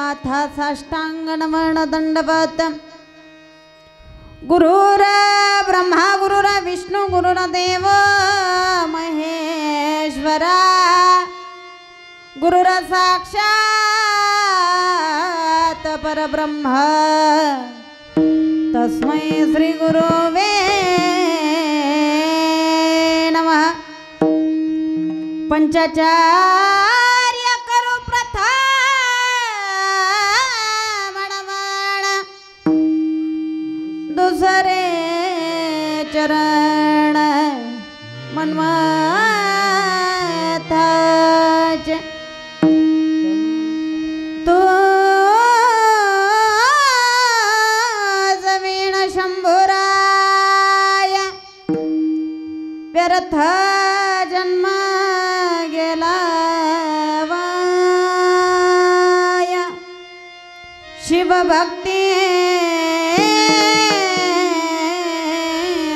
नाथ साष्टांग नमन दंडवत गुरुर ब्रह्मा गुरुर विष्णु गुरुर देव महेश्वरा गुरुर साक्षात परब्रह्म तस्मै श्री गुरुवे नमः। पंचाचार्य करू प्रथम नमन दुसरे चरण मन्मथाच तू जमीन शंभुराय व्यर्थ जन्म गेला वाया शिवभक्ती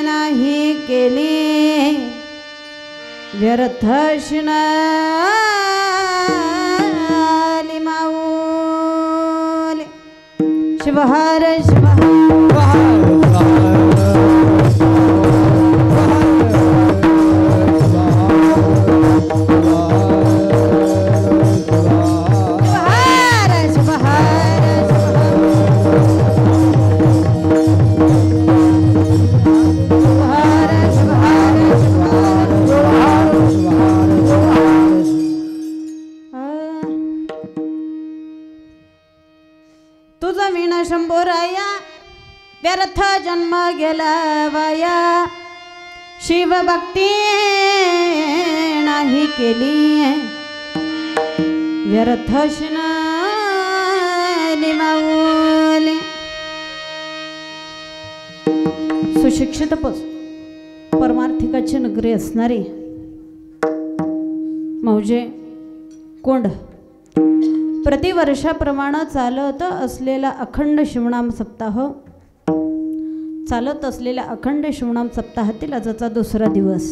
नाही केली व्यर्थ शिनाली माऊली शिवहर शिवहर शंभुराया व्यर्थ जन्म गेला वाया शिवभक्ती नाही केली व्यर्थ शिनाली माऊली। सुशिक्षित परमार्थिकाची नगरी असणारी मौजे कोंड प्रतिवर्षाप्रमाणे चालत असलेला अखंड शिवनाम सप्ताह चालत असलेल्या अखंड शिवनाम सप्ताहातील आजचा दुसरा दिवस।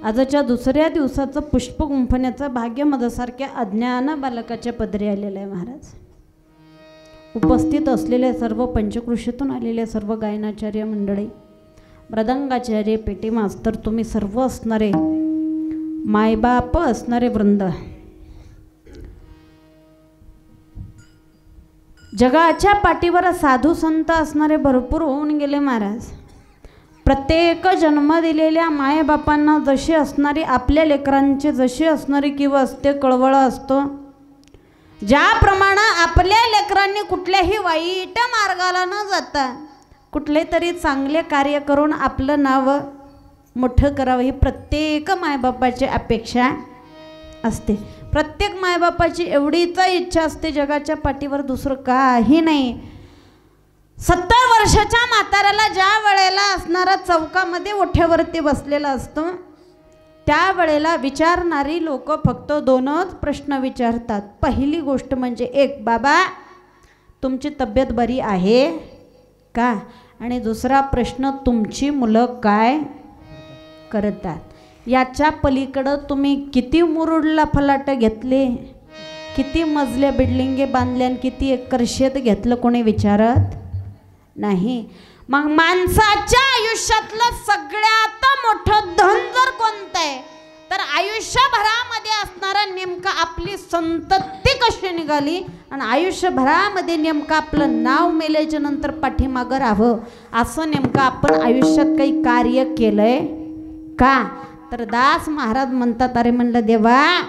आजच्या दुसऱ्या दिवसाचं पुष्प गुंफण्याचं भाग्य माझ्यासारख्या अज्ञान बालकाच्या पदरी आलेलं आहे महाराज। उपस्थित असलेल्या सर्व पंचकृषीतून आलेल्या सर्व गायनाचार्य मंडळी मृदंगाचार्य पेटी मास्तर तुम्ही सर्व असणारे मायबाप असणारे वृंद जगाच्या पाठीवर साधू संत असणारे भरपूर होऊन गेले महाराज। प्रत्येक जन्म दिलेल्या मायबापांना जशी असणारी आपल्या लेकरांचे जशी असणारी किंवा असते कळवळ असतो ज्याप्रमाणे आपल्या लेकरांनी कुठल्याही वाईट मार्गाला न जाता कुठले तरी चांगले कार्य करून आपलं नाव मोठं करावं ही प्रत्येक मायबापाची अपेक्षा असते। प्रत्येक मायबापाची एवढीच इच्छा असते जगाच्या पाठीवर दुसरं काही नाही। 70 वर्षाच्या म्हाताऱ्याला ज्या वेळेला असणारा चौकामध्ये ओठ्यावरती बसलेला असतो त्या वेळेला विचारणारी लोक फक्त दोनच प्रश्न विचारतात। पहिली गोष्ट म्हणजे एक बाबा तुमची तब्येत बरी आहे का, आणि दुसरा प्रश्न तुमची मुलं काय करतात। याच्या पलीकडं तुम्ही किती मुरुडला फलाट घेतले, किती मजले बिल्डिंगे बांधल्या, किती एकर शेत घेतलं कोणी विचारत नाही। मग माणसाच्या आयुष्यातलं सगळ्यात मोठं धन जर कोणतं आहे तर आयुष्यभरामध्ये असणारा नेमका आपली संतती कशी निघाली आणि आयुष्यभरामध्ये नेमकं आपलं नाव मेल्याच्या नंतर पाठीमागं राहावं असं नेमकं आपण आयुष्यात काही कार्य केलंय का। तर दास महाराज म्हणतात अरे म्हणलं देवा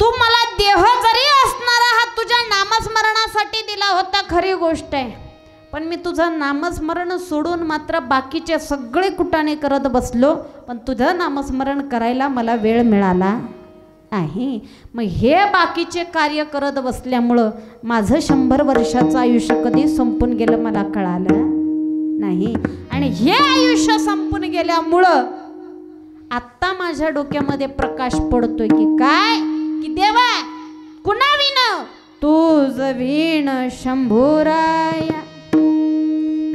तू मला देह जरी असणारा हा तुझ्या नामस्मरणासाठी दिला होता खरी गोष्ट आहे, पण मी तुझं नामस्मरण सोडून मात्र बाकीचे सगळे कुटाणे करत बसलो पण तुझं नामस्मरण करायला मला वेळ मिळाला नाही। मग हे बाकीचे कार्य करत बसल्यामुळं माझं 100 वर्षाचं आयुष्य कधी संपून गेलं मला कळालं नाही। आणि हे आयुष्य संपून गेल्यामुळं आत्ता माझ्या डोक्यामध्ये प्रकाश पडतोय की काय की देवा कुणा विन तुझ वीण शंभुराय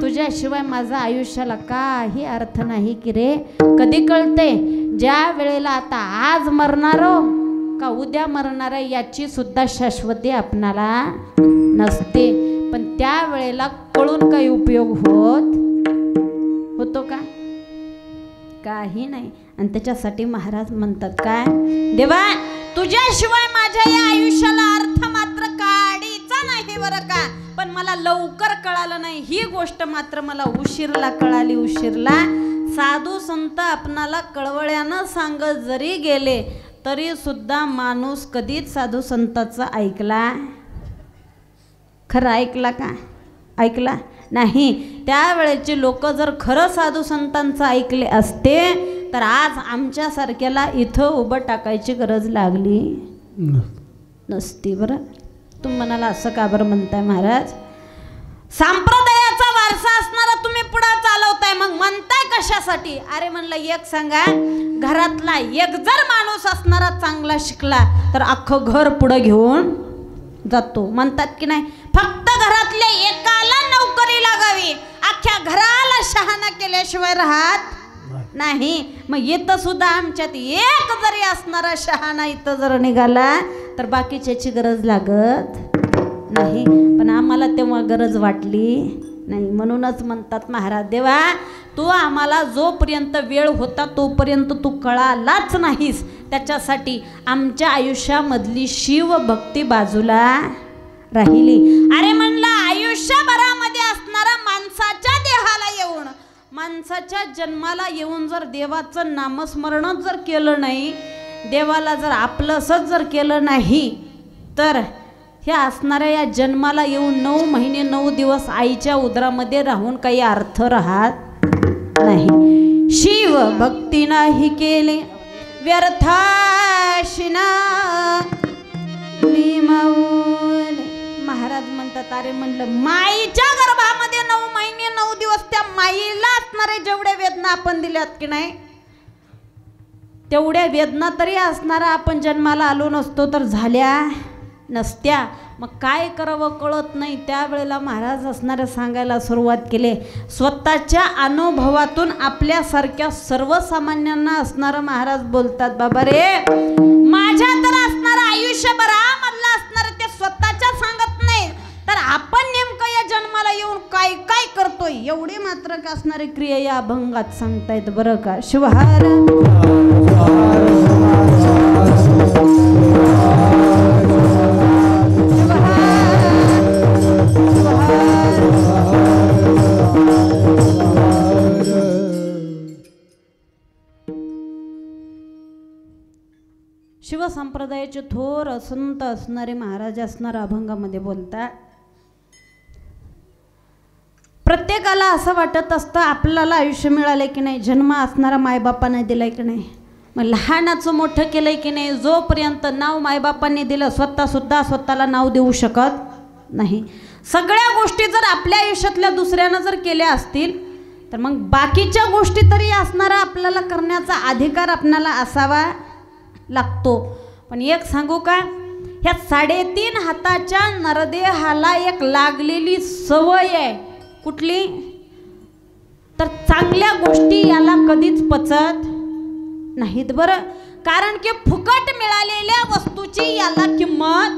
तुझ्याशिवाय माझा आयुष्याला काही अर्थ नाही की रे। कधी कळते ज्या वेळेला आता आज मरणारो का उद्या मरणाऱ्या याची सुद्धा शाश्वती आपणाला नसते. पण त्या वेळेला कळून काही उपयोग होतो का? काही नाही. आणि त्याच्यासाठी महाराज म्हणतात काय, देवा तुझ्याशिवाय माझ्या या आयुष्याला अर्थ मात्र काढीचा नाही बरं का. पण मला लवकर कळालं नाही ही गोष्ट, मात्र मला उशीरला कळाली. उशीरला साधू संत आपणाला कळवळ्यानं सांगत जरी गेले तरी सुद्धा माणूस कधीच साधू संताचं ऐकला? खरं ऐकला का? ऐकला नाही. त्यावेळेचे लोक जर खरं साधू संतांचं ऐकले असते तर आज आमच्यासारख्याला इथं उभं टाकायची गरज लागली नसती. बरं तुम्ही म्हणाला असं का बरं म्हणताय महाराज? संप्रदायाचा वारसा असणारा तुम्ही पुढे चालवताय, मग म्हणताय कशासाठी? अरे म्हणलं एक सांगा, घरातला एक जर माणूस असणारा चांगला शिकला तर अख्खं घर पुढे घेऊन जातो. म्हणतात की नाही? फक्त घरातल्या एकाला नोकरी लागावी, अख्ख्या घराला शहाणा केल्याशिवाय राहत नाही. मग इथं सुद्धा आमच्यात एक जरी असणारा शहाणा इथं जर निघाला तर बाकीच्याची गरज लागत नाही. पण आम्हाला तेव्हा गरज वाटली नाही. म्हणूनच म्हणतात महाराज, देवा तू आम्हाला जोपर्यंत वेळ होता तोपर्यंत तू कळालाच नाहीस. त्याच्यासाठी आमच्या आयुष्यामधली शिवभक्ती बाजूला राहिली. अरे म्हणलं आयुष्यभरामध्ये असणारा माणसाच्या देहाला येऊन, माणसाच्या जन्माला येऊन जर देवाचं नामस्मरणच जर केलं नाही, देवाला जर आपलंसच जर केलं नाही, तर ह्या असणाऱ्या या जन्माला येऊन 9 महिने 9 दिवस आईच्या उदरामध्ये राहून काही अर्थ राहत नाही. शिव भक्ती नाही केली व्यर्थाशिना महाराज म्हणतात, अरे म्हणलं माईच्या गर्भामध्ये 9 महिने 9 दिवस त्या माईला असणारे जेवढे वेदना आपण दिल्यात की नाही, तेवढ्या वेदना तरी असणारा आपण जन्माला आलो नसतो तर झाल्या नसत्या. मग काय करावं कळत नाही. त्यावेळेला महाराज असणारे सांगायला सुरुवात केले. स्वतःच्या अनुभवातून आपल्यासारख्या सर्वसामान्यांना असणारं महाराज बोलतात, बाबा रे माझ्या तर असणारं आयुष्यभरामधलं असणारं ते स्वतःच्या सांगत नाही, तर आपण नेमकं या जन्माला येऊन काय काय करतोय एवढी मात्र का असणारी क्रिया या अभंगात सांगतायत बरं का. शिवहार शिवसंप्रदायाचे थोर असंत असणारे महाराज असणार अभंगामध्ये बोलतात. प्रत्येकाला असं वाटत असतं आपल्याला आयुष्य मिळाले की नाही, जन्म असणारा मायबापाने दिलाय की नाही, मग लहानाचं मोठं केलंय की नाही. जोपर्यंत नाव मायबापांनी दिलं स्वतःसुद्धा स्वतःला नाव देऊ शकत नाही. सगळ्या गोष्टी जर आपल्या आयुष्यातल्या दुसऱ्यानं जर केल्या असतील तर मग बाकीच्या गोष्टी तरी असणारा आपल्याला करण्याचा अधिकार आपल्याला असावा लागतो. पण एक सांगू का, ह्या 3.5 हाताच्या नरदेहाला एक लागलेली सवय आहे. कुठली? तर चांगल्या गोष्टी याला कधीच पचत नाहीत बरं. कारण की फुकट मिळालेल्या वस्तूची याला किंमत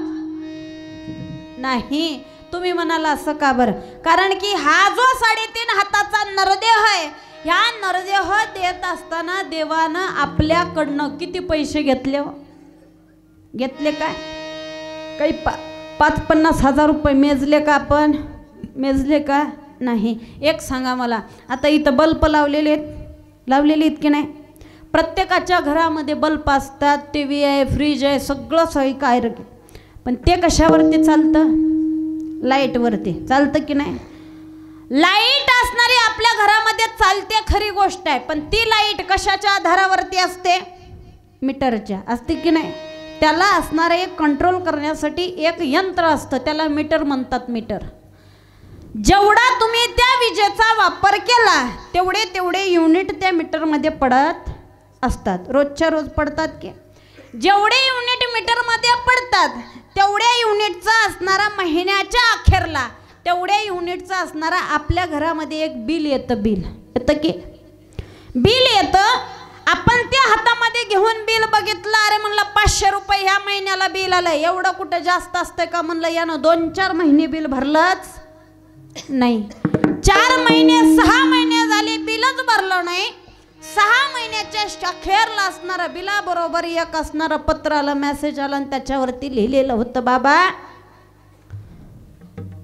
नाही. तुम्ही म्हणाला असं का बरं? कारण की हा जो 3.5 हाताचा नरदेह आहे, ह्या नरदेह देत असताना देवानं आपल्याकडनं किती पैसे घेतले? घेतले काय? काही 5-50 हजार रुपये मेजले का आपण? मेजले का? नाही. एक सांगा मला, आता इथं बल्ब लावलेले आहेत की नाही? प्रत्येकाच्या घरामध्ये बल्ब असतात, टी व्ही आहे, फ्रीज आहे, सगळं सोयी काय रे. पण ते कशावरती चालतं? लाईटवरती चालतं की नाही? लाईट असणारी आपल्या घरामध्ये चालते खरी गोष्ट आहे, पण ती लाईट कशाच्या आधारावरती असते? मीटरच्या असते की नाही? त्याला असणारे एक कंट्रोल करण्यासाठी एक यंत्र असतं, त्याला मीटर म्हणतात. मीटर जेवढा तुम्ही त्या विजेचा वापर केला तेवढे युनिट त्या मीटरमध्ये पडत असतात. रोजच्या रोज पडतात की जेवढे युनिट मीटरमध्ये पडतात तेवढ्या युनिटचा असणारा महिन्याच्या अखेरला तेवढ्या युनिटचा असणारा आपल्या घरामध्ये एक बिल येतं. बिल येतं की बिल येतं. आपण त्या हातामध्ये घेऊन बिल बघितलं, अरे म्हणलं 500 रुपये ह्या महिन्याला बिल आलं. एवढं कुठं जास्त असतंय का म्हणलं. यानं 2-4 महिने बिल भरलंच नाही. 4 महिने 6 महिने झाले बिलच भरलं नाही. 6 महिन्याच्या अखेरला असणारं बिलाबरोबर एक असणारं पत्र आलं, मेसेज आला आणि त्याच्यावरती लिहिलेलं होतं, बाबा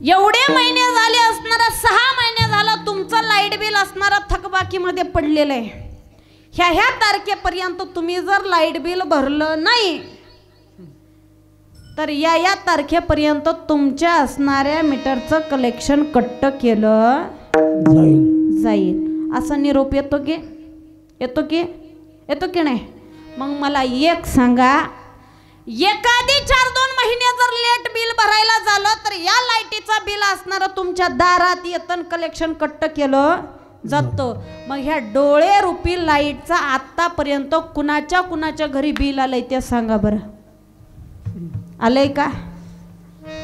एवढे महिने झाले असणारा 6 महिने झाला तुमचं लाईट बिल असणारा थकबाकीमध्ये पडलेलं आहे. ह्या तारखेपर्यंत तुम्ही जर लाईट बिल भरलं नाही तर या तारखेपर्यंत तुमच्या असणाऱ्या मीटरचं कलेक्शन कट्ट केलं जाईल. असा निरोप येतो की नाही. मग मला एक सांगा, एखादी 4-2 महिने जर लेट बिल भरायला झालं तर या लाईटीचा बिल असणारं तुमच्या दारात येतं, कलेक्शन कट्ट केलं जातो. मग ह्या डोळे रूपी लाईटचा आतापर्यंत कुणाच्या घरी बिल आलंय ते सांगा बरं. आलंय का?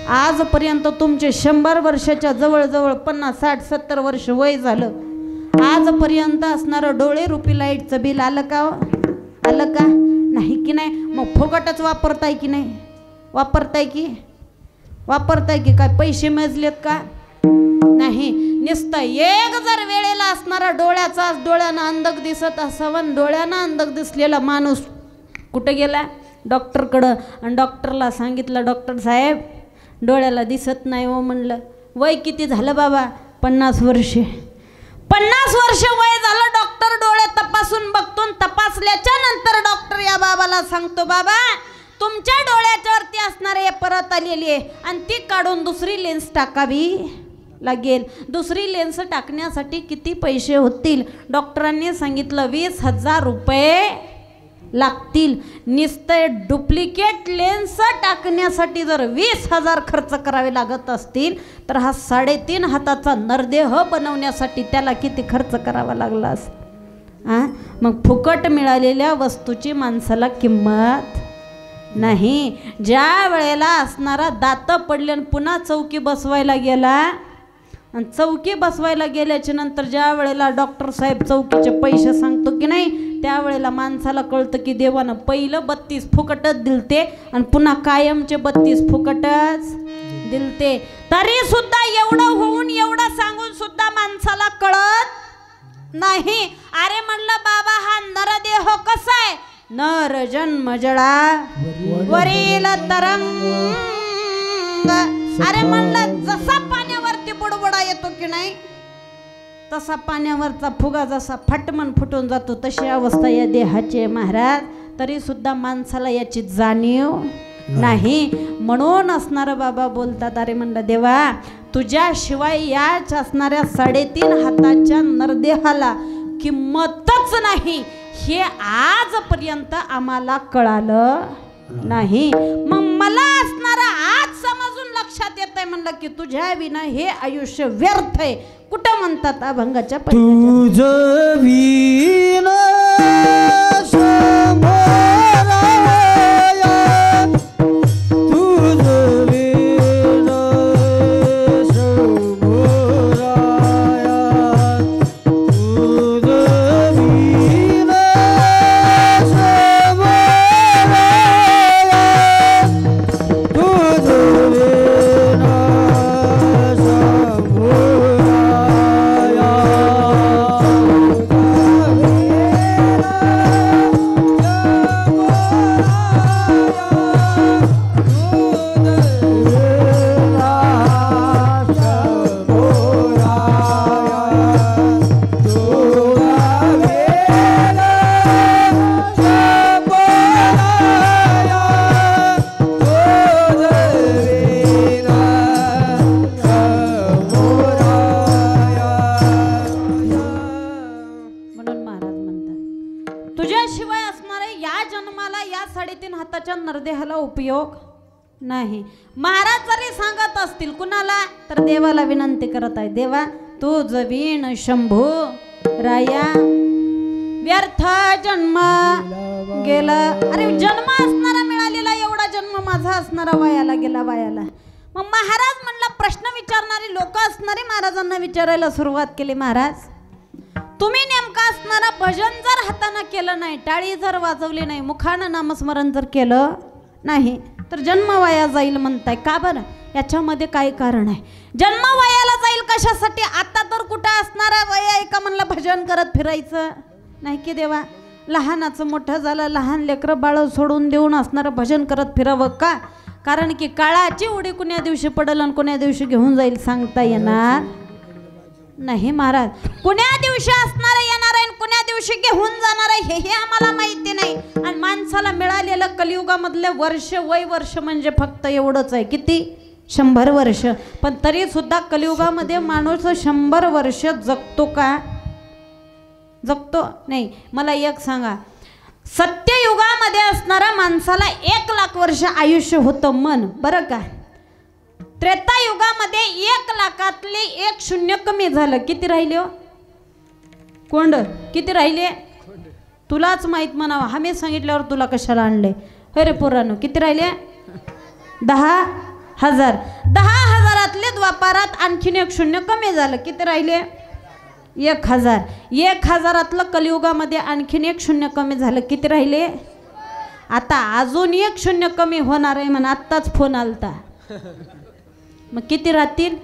आजपर्यंत तुमचे 100 वर्षाच्या जवळजवळ 50, 60, 70 वर्ष वय झालं, आजपर्यंत असणारं डोळे रूपी लाईटचं बिल आलं का? आलं का? नाही की नाही. मग फुकटच वापरताय की नाही? वापरताय की काय पैसे मेजलेत का? नाही. नुसतं एक जर वेळेला असणारा डोळ्यानं अंधक दिसत असावं, डोळ्यानं अंधक दिसलेला माणूस कुठं गेला? डॉक्टरकडं. आणि डॉक्टरला सांगितलं, डॉक्टर साहेब डोळ्याला दिसत नाही हो. म्हणलं वय किती झालं बाबा? 50 वर्षे. 50 वर्ष वय झालं. डॉक्टर डोळे तपासून बघतो. तपासल्याच्या नंतर डॉक्टर या बाबाला सांगतो, बाबा तुमच्या डोळ्याच्यावरती असणारे परत आलेली आहे आणि ती काढून दुसरी लेन्स टाकावी लागेल. दुसरी लेन्स टाकण्यासाठी किती पैसे होतील? डॉक्टरांनी सांगितलं 20,000 रुपये लागतील. नुसते डुप्लिकेट लेन्स टाकण्यासाठी जर 20,000 खर्च करावे लागत असतील तर हा 3.5 हाताचा नरदेह बनवण्यासाठी त्याला किती खर्च करावा लागला असेल? मग फुकट मिळालेल्या वस्तूची माणसाला किंमत नाही. ज्या वेळेला असणारा दात पडले पुन्हा चौकी बसवायला गेला आणि चौकी बसवायला गेल्याच्या नंतर ज्या वेळेला डॉक्टर साहेब चौकीचे पैसे सांगतो की नाही, त्यावेळेला माणसाला कळतं की देवानं पहिलं 32 फुकटच दिलते आणि पुन्हा कायमचे 32 फुकटच दिलते. तरी सुद्धा एवढं होऊन एवढं सांगून सुद्धा माणसाला कळत नाही. अरे म्हणलं बाबा हा नरदेह कसा आहे? नर जन्म जडा वरील तरंग. अरे म्हणलं जसा पाण्यावरती बुडबुडा येतो की नाही, तसा पाण्यावरचा फुगा जसा फटमन फुटून जातो तशी अवस्था या देहाची महाराज. तरी सुद्धा माणसाला याची जाणीव नाही. म्हणून असणारं बाबा बोलतात, अरे म्हणलं देवा तुझ्याशिवाय याच असणाऱ्या 3.5 हाताच्या नरदेहाला किंमतच नाही, हे आजपर्यंत आम्हाला कळालं नाही. मग मला असणारा आज समजून लक्षात येत आहे म्हणलं की तुझ्या विना हे आयुष्य व्यर्थ आहे. कुठं म्हणतात अभंगाच्या तुझं विना नरदेहाला उपयोग नाही. महाराज जरी सांगत असतील कुणाला तर देवाला विनंती करत आहे, देवा तुझ वीण शंभू राया व्यर्थ जन्म गेला. अरे जन्म असणारा मिळालेला एवढा जन्म माझा असणारा वायाला गेला वायाला. मग महाराज म्हणला प्रश्न विचारणारी लोक असणारे महाराजांना विचारायला सुरुवात केली. महाराज तुम्ही नेमका असणारा भजन जर हाताने केलं नाही, टाळी जर वाजवली नाही, मुखानं नामस्मरण जर केलं नाही तर जन्म वाया जाईल म्हणताय. का बरं? याच्यामध्ये काय कारण आहे? जन्म वायाला जाईल कशासाठी? आता तर कुठं असणारा वय आहे का म्हणलं भजन करत फिरायचं? नाही की देवा. लहानाचं मोठं झालं, लहान लेकरं बाळ सोडून देऊन असणारं भजन करत फिरावं का? कारण की काळाची उडी कुण्या दिवशी पडेल आणि कुण्या दिवशी घेऊन जाईल सांगता येणार नाही महाराज. कुण्या दिवशी असणार येणार आहे, कुण्या दिवशी घेऊन जाणार आहे हे आम्हाला माहिती नाही. आणि माणसाला मिळालेलं कलियुगामधले वर्ष, वय वर्ष म्हणजे फक्त एवढंच आहे. किती? 100 वर्ष. पण तरी सुद्धा कलियुगामध्ये माणूस 100 वर्ष जगतो का? जगतो नाही. मला एक सांगा, सत्ययुगामध्ये असणारा माणसाला 1,00,000 वर्ष आयुष्य होतं मन, बरं का? त्रेतायुगामध्ये 1,00,000तले 1 शून्य कमी झालं. किती राहिले हो? कोंड किती राहिले? तुलाच माहित म्हणावं, आम्ही सांगितल्यावर तुला कशाला आणले? अरे पोरांनो, किती राहिले? 10,000. 10,000तले द्वापारात आणखीन 1 शून्य कमी झालं. किती राहिले? 1,000. 1,000तलं कलियुगामध्ये आणखीन 1 शून्य कमी झालं. किती राहिले? आता अजून 1 शून्य कमी होणार आहे म्हणून आत्ताच फोन आलता. मग किती राहतील?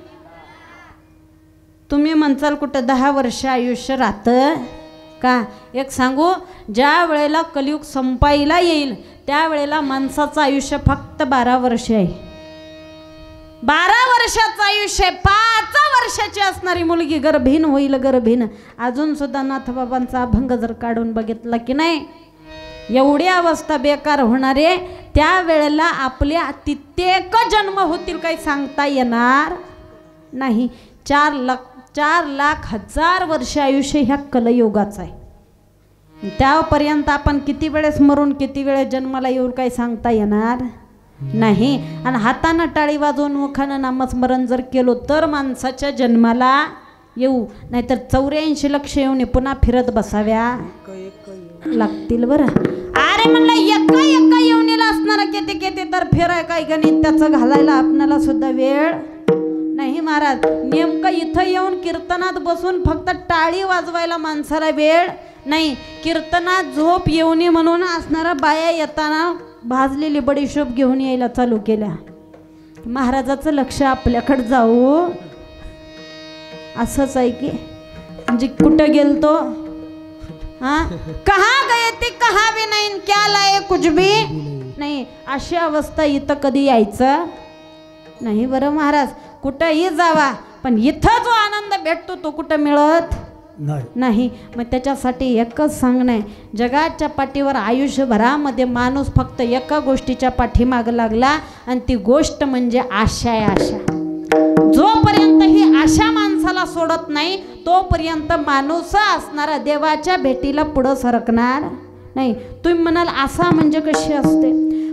तुम्ही म्हणसाल कुठं 10 वर्ष आयुष्य राहतं का? एक सांगू, ज्या वेळेला कलियुग संपायला येईल त्यावेळेला माणसाचं आयुष्य फक्त 12 वर्ष आहे. 12 वर्षाचं आयुष्य. 5 वर्षाची असणारी मुलगी गर्भहीन होईल, गर्भहीन. अजून सुद्धा नाथबाबांचा अभंग जर काढून बघितला की नाही, एवढी अवस्था बेकार होणारे. त्यावेळेला आपल्या कित्येक जन्म होतील काही सांगता येणार नाही. 4,00,000 वर्ष आयुष्य ह्या कलयुगाचं आहे. त्यापर्यंत आपण किती वेळेस मरून किती वेळेस जन्माला येऊन काही सांगता येणार नाही. आणि हातानं टाळी वाजवून मुखानं नामस्मरण जर केलो तर माणसाच्या जन्माला येऊ, नाहीतर 84 लक्ष येऊन पुन्हा फिरत बसाव्या लागतील. बरं अरे म्हणलं एका येऊनीला असणारा किती तर फिराय काय गणित त्याचं घालायला आपणाला सुद्धा वेळ नाही महाराज. नेमकं इथं येऊन कीर्तनात बसून फक्त टाळी वाजवायला माणसाला वेळ नाही. कीर्तनात झोप येऊ नये म्हणून असणारा बाया येताना भाजलेली बडीशोप घेऊन यायला चालू केल्या. महाराजाचं लक्ष आपल्याकडे जाऊ असंच आहे की म्हणजे कुठं गेलतो, हाँ कहाँ गए थे कहाँ भी नहीं, क्या लाए कुछ भी नाही. अशी अवस्था इथं कधी यायचं नाही. बरं महाराज, कुठंही जावा पण इथं जो आनंद भेटतो तो कुठं मिळत नाही. मग त्याच्यासाठी एकच सांगणं आहे, जगाच्या पाठीवर आयुष्यभरामध्ये माणूस फक्त एका गोष्टीच्या पाठीमागं लागला आणि ती गोष्ट म्हणजे आशा आहे. आशा जोपर्यंत ही आशा माणसाला सोडत नाही तोपर्यंत माणूस असणारा देवाच्या भेटीला पुढं सरकणार नाही. तुम्ही म्हणाल आशा म्हणजे कशी असते?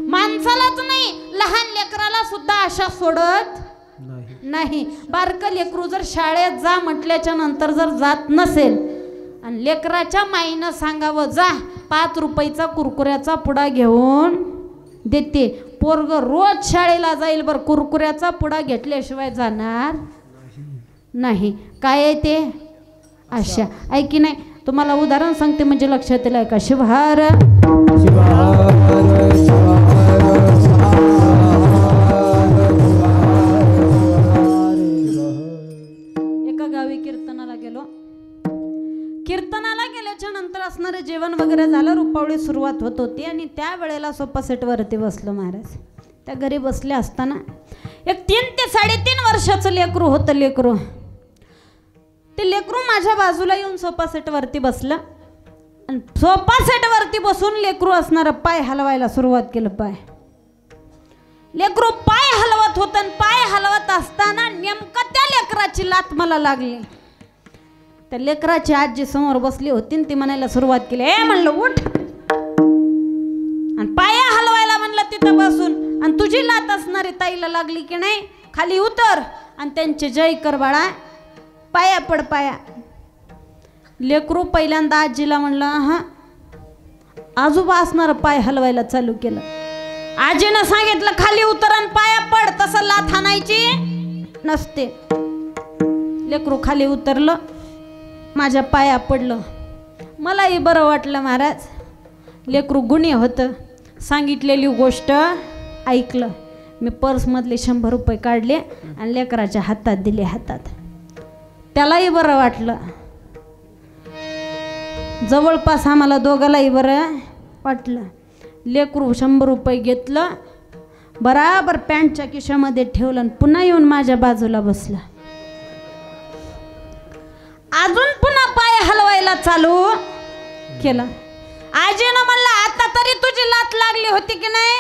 माणसालाच नाही, लहान लेकराला सुद्धा आशा सोडत नाही. बारकं लेकरू जर शाळेत जा म्हटल्याच्या नंतर जर जात नसेल आणि लेकराच्या माईनं सांगावं जा 5 रुपयाचा कुरकुऱ्याचा पुडा घेऊन देते, पोरग रोज शाळेला जाईल. बरं कुरकुऱ्याचा पुडा घेतल्याशिवाय जाणार नाही. काय आहे ते? आशा. ऐकी नाही, तुम्हाला उदाहरण सांगते म्हणजे लक्षात येईल का? शिवहार एका गावी कीर्तनाला गेलो. कीर्तनाला गेल्याच्या नंतर असणारे जेवण वगैरे झालं, रुपावळी सुरुवात होत होती आणि त्या वेळेला सोफा सेटवरती बसलो महाराज. त्या घरी बसले असताना एक 3 ते 3.5 वर्षाचं लेकरू होतं. ते लेकरू माझ्या बाजूला येऊन सोफा सेटवरती बसलं आणि सोफा सेटवरती बसून लेकरू असणारं पाय हलवायला सुरुवात केलं. लेकरू पाय हलवत होतं आणि पाय हलवत असताना नेमकं त्या लेकराची लात मला लागली. त्या लेकराची आजी समोर बसली होती ती म्हणायला सुरुवात केली, ए म्हणलं उठ, आणि पाया हलवायला म्हणलं तिथं बसून, आणि तुझी लात असणारी ताईला लागली की नाही, खाली उतर आणि त्यांचे जय कर बाळा, पाया पड पाया. लेकरू पहिल्यांदा आजीला म्हणलं हा. आजोबा असणार पाय हलवायला चालू केलं. आजीनं सांगितलं खाली उतर आणि पाया पड, तसं लाथ हाणायची नसते. लेकरू खाली उतरलं माझ्या पाया पडलं. मलाही बरं वाटलं महाराज. लेकरू गुणी होतं. सांगितलेली गोष्ट ऐकलं. मी पर्समधले 100 रुपये काढले आणि लेकराच्या हातात दिले. हातात त्यालाही बरं वाटलं. जवळपास आम्हाला दोघालाही बरं वाटलं. लेकरू 100 रुपये घेतलं, बराबर पॅन्टच्या खिशामध्ये ठेवलं आणि पुन्हा येऊन माझ्या बाजूला बसला. अजून पुन्हा पाय हलवायला चालू केलं. आजीनं म्हणलं आता तरी तुझी लात लागली होती की नाही,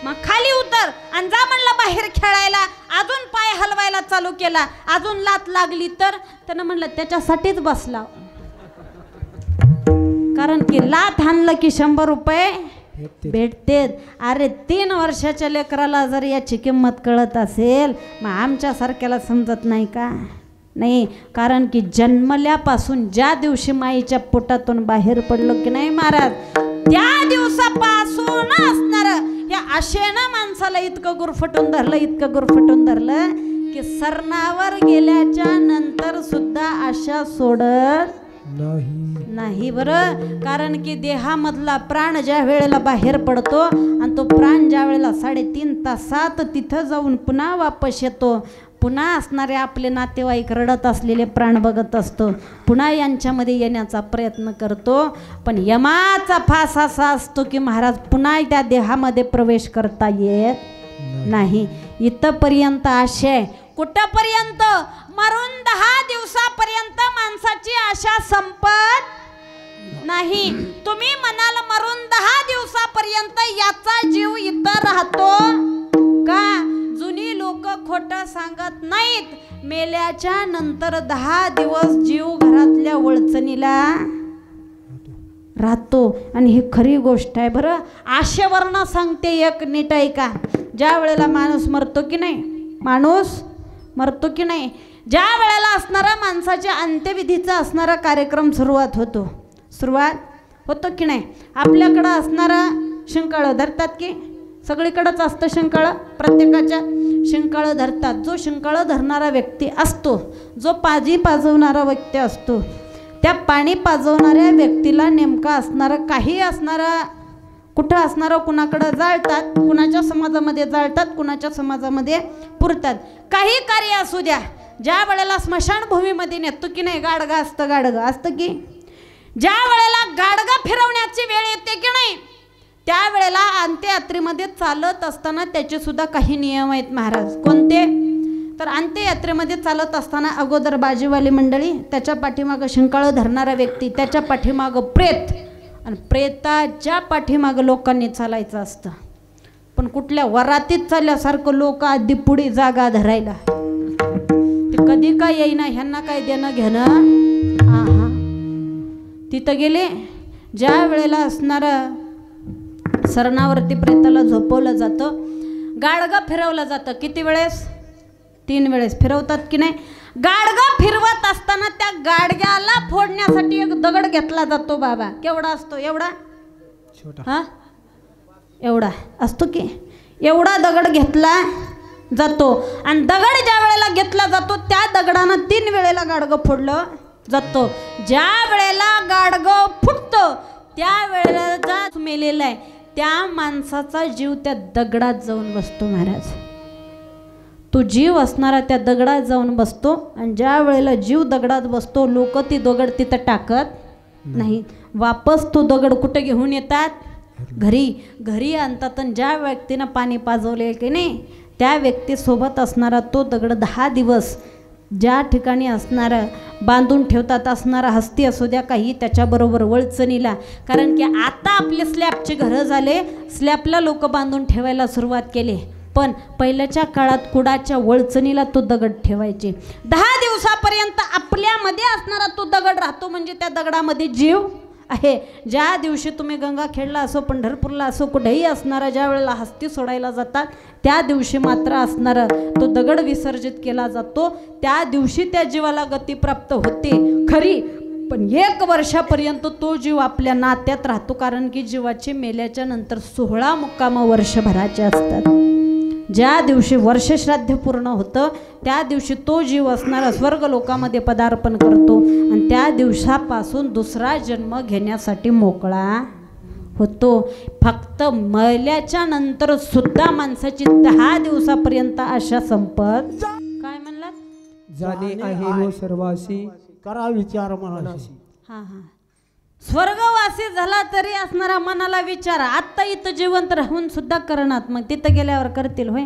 मग खाली उतर आणि जा म्हणलं बाहेर खेळायला. अजून पाय हलवायला चालू केला. अजून लात लागली तर त्यानं म्हणलं त्याच्यासाठीच बसला, कारण की लात हाणलं की 100 रुपये भेटते. अरे 3 वर्षाच्या लेकराला जर याची किंमत कळत असेल, मग आमच्यासारख्याला समजत नाही का? नाही, कारण की जन्मल्यापासून ज्या दिवशी माईच्या पोटातून बाहेर पडलो की नाही महाराज, त्या दिवसापासून असणार या आशेनं माणसाला इतकं गुरफटून धरलं, इतकं गुरफटून धरलं की सरणावर गेल्याच्या नंतर सुद्धा आशा सोडत नाही. बरं, कारण की देहामधला प्राण ज्या वेळेला बाहेर पडतो आणि तो प्राण ज्या वेळेला 3.5 तासात तिथं जाऊन पुन्हा वापस येतो, पुन्हा असणारे आपले नातेवाईक रडत असलेले प्राण बघत असतो, पुन्हा यांच्यामध्ये येण्याचा प्रयत्न करतो. पण यमाचा फास असा असतो की महाराज पुन्हा त्या देहामध्ये प्रवेश करता येत नाही. इथपर्यंत आशय कुठपर्यंत? मरून 10 दिवसापर्यंत माणसाची आशा संपत नाही. तुम्ही म्हणाल मरून 10 दिवसापर्यंत याचा जीव इथं राहतो का? जुनी लोक खोटं सांगत नाहीत. मेल्याच्या नंतर 10 दिवस जीव घरातल्या वळचणीला राहतो आणि ही खरी गोष्ट आहे. बरं, आशेवरनं सांगते एक नीट आहे का? ज्या वेळेला माणूस मरतो की नाही, माणूस मरतो की नाही, ज्या वेळेला असणारा माणसाच्या अंत्यविधीचा असणारा कार्यक्रम सुरुवात होतो की नाही, आपल्याकडं असणारा शिंकाळं धरतात की सगळीकडेच असतं शिंकाळं, प्रत्येकाच्या शिंकाळं धरतात. जो शिंकाळं धरणारा व्यक्ती असतो, जो पाजी पाजवणारा व्यक्ती असतो, त्या पाणी पाजवणाऱ्या व्यक्तीला नेमका असणारा काही असणारा कुठं असणारं कुणाकडं जाळतात, कुणाच्या समाजामध्ये जाळतात, कुणाच्या समाजामध्ये पुरतात. काही कार्य असू द्या, ज्या वेळेला स्मशानभूमीमध्ये नेतो की नाही, गाडगा असतं, गाडगं असतं की, ज्या वेळेला गाडगा फिरवण्याची वेळ येते की नाही, त्यावेळेला अंत्ययात्रेमध्ये चालत असताना त्याचे सुद्धा काही नियम आहेत महाराज. कोणते? तर अंत्ययात्रेमध्ये चालत असताना अगोदर बाजीवाली मंडळी, त्याच्या पाठीमागं शिंकाळं धरणारा व्यक्ती, त्याच्या पाठीमागं प्रेत आणि प्रेताच्या पाठीमागं लोकांनी चालायचं असतं. पण कुठल्या वरातीत चालल्यासारखं लोक आधी पुढे जागा धरायला, ते कधी काय येईना, ह्यांना काय देणं घेणं. हा, तिथं गेले. ज्या वेळेला असणारं सरणावरती प्रेताला झोपवलं जातं, गाडगं फिरवलं जातं. किती वेळेस? 3 वेळेस फिरवतात की नाही. गाडगं फिरवत असताना त्या गाडग्याला फोडण्यासाठी एक दगड घेतला जातो बाबा. केवढा असतो? एवढा छोटा, हा एवढा असतो की, एवढा दगड घेतला जातो. आणि दगड ज्या वेळेला घेतला जातो त्या दगडानं 3 वेळेला गाडगं फोडलं जातो. ज्या वेळेला गाडगं फुटतं त्या वेळेला जा मेलेला आहे त्या माणसाचा जीव त्या दगडात जाऊन बसतो महाराज. तो जीव असणारा त्या दगडात जाऊन बसतो. आणि ज्या वेळेला जीव दगडात बसतो, लोक ती दगड तिथं टाकत नाही, वापस तो दगड कुठे घेऊन येतात? घरी आणतात. आणि ज्या व्यक्तीनं पाणी पाजवले की नाही, त्या व्यक्तीसोबत असणारा तो दगड 10 दिवस ज्या ठिकाणी असणारं बांधून ठेवतात, असणारा हस्ती असू द्या काही, त्याच्याबरोबर वळचणीला. कारण की आता आपले स्लॅबचे घरं झाले, स्लॅबला लोक बांधून ठेवायला सुरुवात केली. पण पहिल्याच्या काळात कुडाच्या वळचणीला तो दगड ठेवायचे. 10 दिवसापर्यंत आपल्यामध्ये असणारा तो दगड राहतो, म्हणजे त्या दगडामध्ये जीव आहे. ज्या दिवशी तुम्ही गंगाखेडला असो, पंढरपूरला असो, कुठेही असणारा ज्या वेळेला हस्ती सोडायला जातात त्या दिवशी मात्र असणारा तो दगड विसर्जित केला जातो. त्या दिवशी त्या जीवाला गती प्राप्त होते खरी, पण 1 वर्षापर्यंत तो जीव आपल्या नात्यात राहतो. कारण की जीवाचे मेल्याच्या नंतर 16 मुक्काम वर्षभराचे असतात. ज्या दिवशी वर्षश्राद्ध पूर्ण होतं त्या दिवशी तो जीव असणारा स्वर्ग लोकामध्ये पदार्पण करतो आणि त्या दिवसापासून दुसरा जन्म घेण्यासाठी मोकळा होतो. फक्त मरल्याच्या नंतर सुद्धा माणसाची 10 दिवसापर्यंत आशा संपत काय म्हणलात जाणे आहे हो सर्वासी करा विचार मनाशी. हां हां स्वर्गवासी झाला तरी असणारा मनाला विचार आत्ता इथं जिवंत राहून सुद्धा करणार मग तिथं गेल्यावर करतील होय.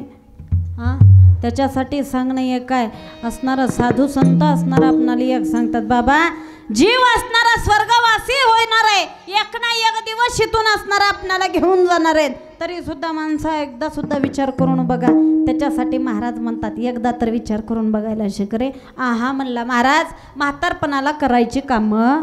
हां त्याच्यासाठी सांगणं एक काय असणारा साधू संत असणारा आपणाला एक सांगतात बाबा जीव असणारा स्वर्गवासी होणार आहे एक ना एक दिवस इथून असणारा आपणाला घेऊन जाणार आहेत तरी सुद्धा माणसा एकदा सुद्धा विचार करून बघा. त्याच्यासाठी महाराज म्हणतात एकदा तर विचार करून बघायला शिकरे. आहा म्हणला महाराज म्हातारपणाला करायची कामं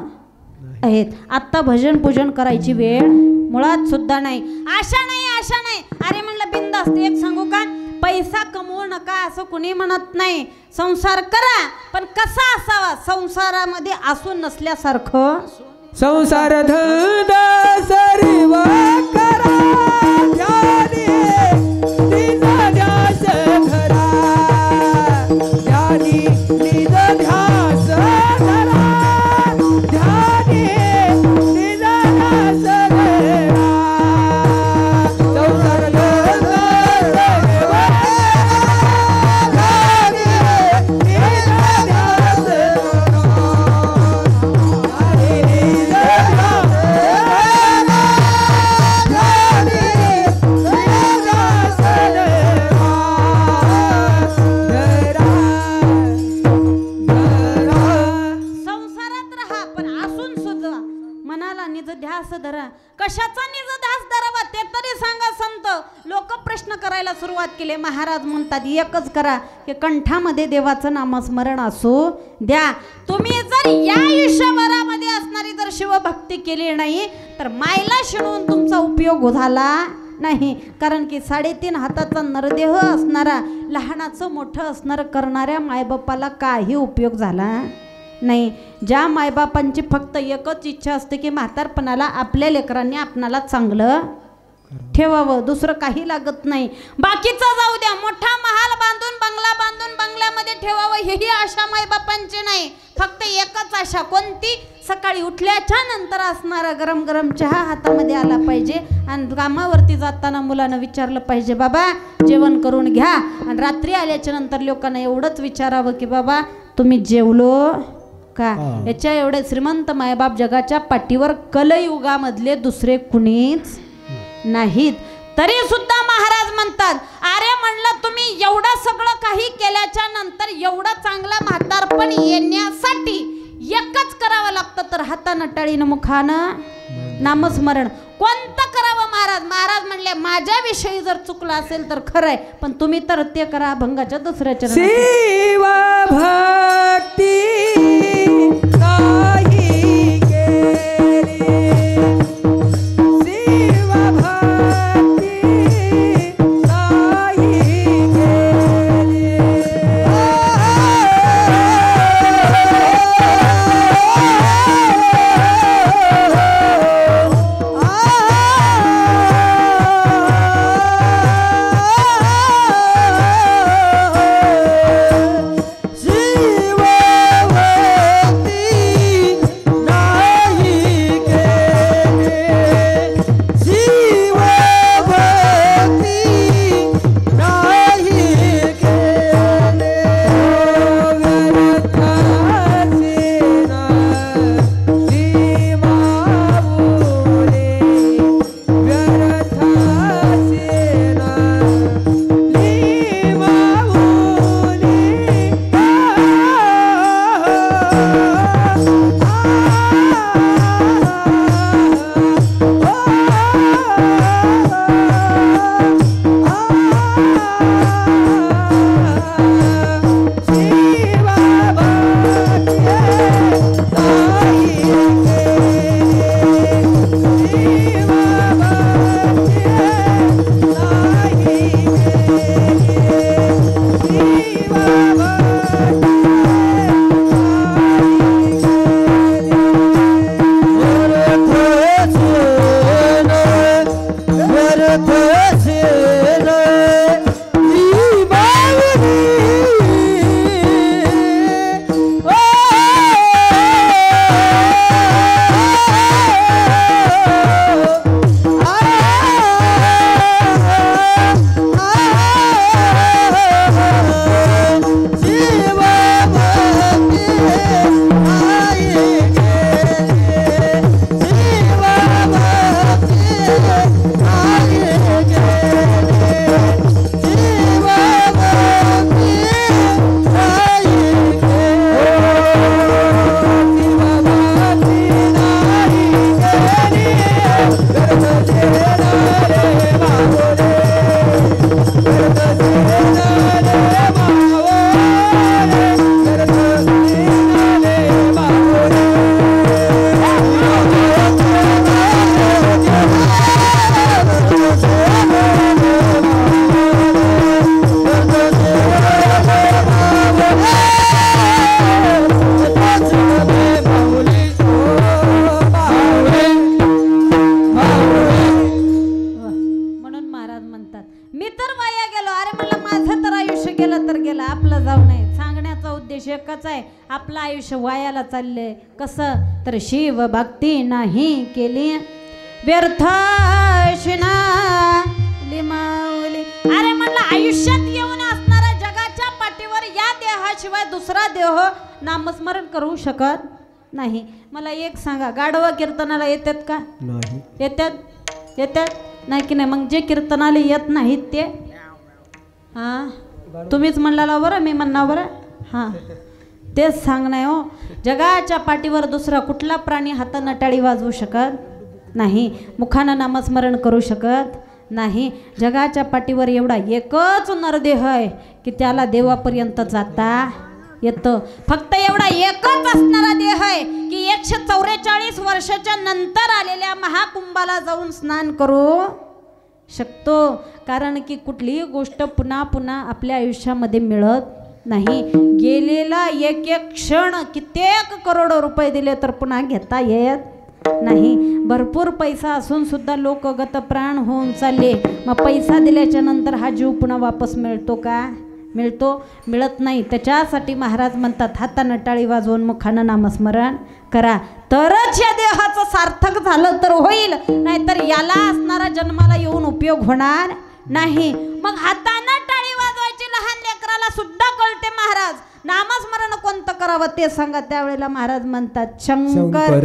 आहेत आत्ता भजन पूजन करायची वेळ मुळात सुद्धा नाही. आशा नाही आशा नाही. अरे म्हणलं बिंदास्त एक सांगू का पैसा कमवू नका असं कुणी म्हणत नाही. संसार करा पण कसा असावा संसारामध्ये असून नसल्यासारखं संसार धंदा सर्व करा ध्यानी निज ध्यास धरा ध्यानी निज ध्यास धरा ध्यानी निज ध्यास धरा संसार धंदा सर्व ध्यानी निज ध्यास ध्यास धरा. कशाचा निज ध्यास धरावा ते तरी सांगा संत. लोक प्रश्न करायला सुरुवात केले. महाराज म्हणतात एकच करा की कंठामध्ये देवाचं नामस्मरण असू द्या. तुम्ही जर या आयुष्यभरामध्ये असणारी जर शिवभक्ती केली नाही तर मायला शिणून तुमचा उपयोग झाला नाही. कारण की 3.5 हाताचा नरदेह असणारा लहानाचं मोठं असणारं करणाऱ्या मायबापाला काही उपयोग झाला नाही. ज्या मायबापांची फक्त एकच इच्छा असते की म्हातारपणाला आपल्या लेकरांनी आपणाला चांगलं ठेवावं दुसरं काही लागत नाही. बाकीचं जाऊ द्या मोठा महाल बांधून बंगला बांधून बंगल्यामध्ये ठेवावं हेही आशा मायबापांची नाही. फक्त एकच आशा कोणती सकाळी उठल्याच्या नंतर असणारा गरम गरम चहा हातामध्ये आला पाहिजे आणि कामावरती जाताना मुलानं विचारलं पाहिजे बाबा जेवण करून घ्या आणि रात्री आल्याच्या नंतर लोकांना एवढंच विचारावं की बाबा तुम्ही जेवलो का. याच्या एवढे श्रीमंत मायबाप जगाच्या पाठीवर कलयुगामधले दुसरे कुणीच नाहीत. तरी सुद्धा महाराज म्हणतात अरे म्हणलं तुम्ही एवढं सगळं काही केल्याच्या नंतर एवढं चांगलं म्हातारपण येण्यासाठी एकच करावं लागतं तर हातानं टाळीनं मुखानं नामस्मरण कोणतं करावं महाराज. महाराज म्हणले माझ्याविषयी जर चुकलं असेल तर खरंय पण तुम्ही तर ते करा अभंगाच्या दुसऱ्या चरणात शिवा भक्ती काही केली शिवा भक्ती काही केली शिवा गेलं तर गेलं, आपलं जाऊ नये. सांगण्याचा उद्देश एकच आहे, आपलं आयुष्य वायाला चाललंय. कसं तर शिव भक्ती नाही केली व्यर्थ लिमावली. अरे म्हणलं आयुष्यात येऊन असणाऱ्या जगाच्या पाठीवर या देहाशिवाय दुसरा देह नामस्मरण करू शकत नाही. मला एक सांगा, गाढवा कीर्तनाला येतात का? नाही. येतात नाही की नाही? मग जे कीर्तनाला येत नाहीत ते तुम्हीच म्हणला बरं, मी म्हणणार बरं. तेच सांगणं हो. जगाच्या पाठीवर दुसरा कुठला प्राणी हातानं टाळी वाजवू शकत नाही, मुखानं नामस्मरण करू शकत नाही. जगाच्या पाठीवर एवढा एकच नरदेह आहे की त्याला देवापर्यंत जाता येतं. फक्त एवढा एकच असणारा देह आहे की 144 वर्षाच्या नंतर आलेल्या महाकुंभाला जाऊन स्नान करू शकतो. कारण की कुठलीही गोष्ट पुन्हा पुन्हा आपल्या आयुष्यामध्ये मिळत नाही. गेलेला एक एक क्षण कित्येक करोडो रुपये दिले तर पुन्हा घेता येत नाही. भरपूर पैसा असून सुद्धा लोक गतप्राण होऊन चालले. मग पैसा दिल्याच्या नंतर हा जीव पुन्हा वापस मिळतो का? मिळत नाही. त्याच्यासाठी महाराज म्हणतात, हातानं टाळी वाजवून मुखानं नामस्मरण करा, तरच या देहाचं सार्थक झालं तर होईल, नाहीतर याला असणारा जन्माला येऊन उपयोग होणार नाही. मग हातानं टाळी वाजवायची लहान लेकराला सुद्धा कळते महाराज. नामस्मरण कोणतं करावं ते सांगा. त्यावेळेला महाराज म्हणतात, शंकर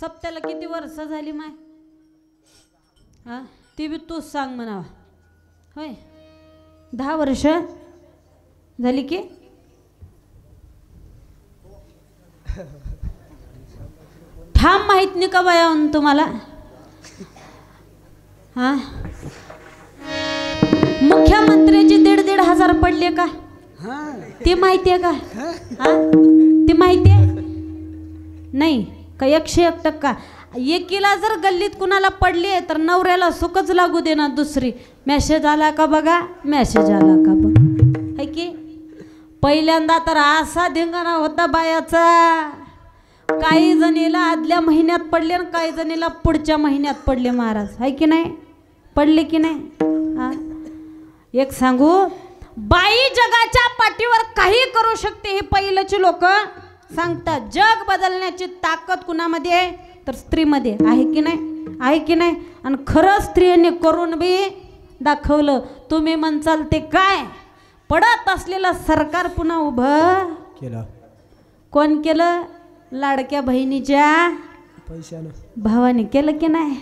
सप्त्याला किती वर्ष झाली माय? ती बी तूच सांग म्हणावा. होय, 10 वर्ष झाली की? ठाम माहित नाही का बाया तुम्हाला? मुख्यमंत्र्याचे 1,500 पडले का? ती माहिती आहे का? ती माहिती आहे नाही का? 101%. एकीला जर गल्लीत कुणाला पडली तर नवऱ्याला सुखच लागू दे ना. दुसरी मेसेज आला का बघा, मेसेज आला का बघा, है की? पहिल्यांदा तर असा धिंगाणा होता बायाचा. काही जणीला आदल्या महिन्यात पडले आणि काही जणीला पुढच्या महिन्यात पडले महाराज, है की नाही? पडले की नाही? एक सांगू, बाई जगाच्या पाठीवर काही करू शकते हे पहिलेचे लोक सांगतात. जग बदलण्याची ताकद कुणामध्ये आहे तर स्त्रीमध्ये आहे की नाही? आहे की नाही? आणि खरं स्त्रियांनी करून बी दाखवलं. तुम्ही म्हणचाल ते काय? पडत असलेलं सरकार पुन्हा उभं केलं. कोण केलं? लाडक्या बहिणीच्या पैशानं भावाने केलं की नाही?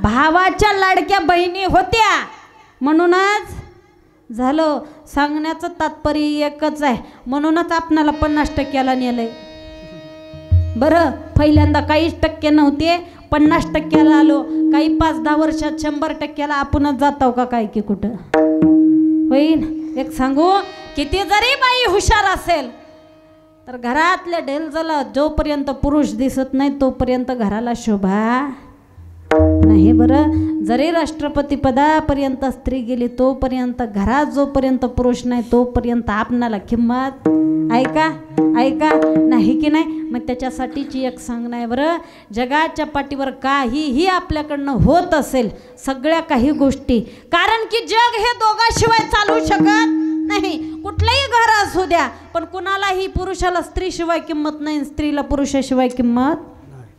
भावाच्या लाडक्या बहिणी होत्या म्हणूनच झालं. सांगण्याचं तात्पर्य एकच आहे. म्हणूनच आपणाला 50% नेलंय. बरं, पहिल्यांदा 40% नव्हते, 50% आलो. काही 5-10 वर्षात 100% आपणच जातो का काय की कुठं होईल? एक सांगू, किती जरी बाई हुशार असेल तर घरातल्या ढेलजला जोपर्यंत पुरुष दिसत नाही तोपर्यंत घराला शोभा नाही. बरं, जरी राष्ट्रपती पदापर्यंत स्त्री गेली तोपर्यंत घरात जोपर्यंत पुरुष नाही तोपर्यंत आपणाला किंमत ऐका नाही की नाही? मग त्याच्यासाठीची एक सांगणं आहे. बरं, जगाच्या पाठीवर काहीही आपल्याकडनं होत असेल, सगळ्या काही गोष्टी, कारण की जग हे दोघांशिवाय चालू शकत नाही. कुठलंही घर असू द्या, पण कुणालाही पुरुषाला स्त्रीशिवाय किंमत नाही, स्त्रीला पुरुषाशिवाय किंमत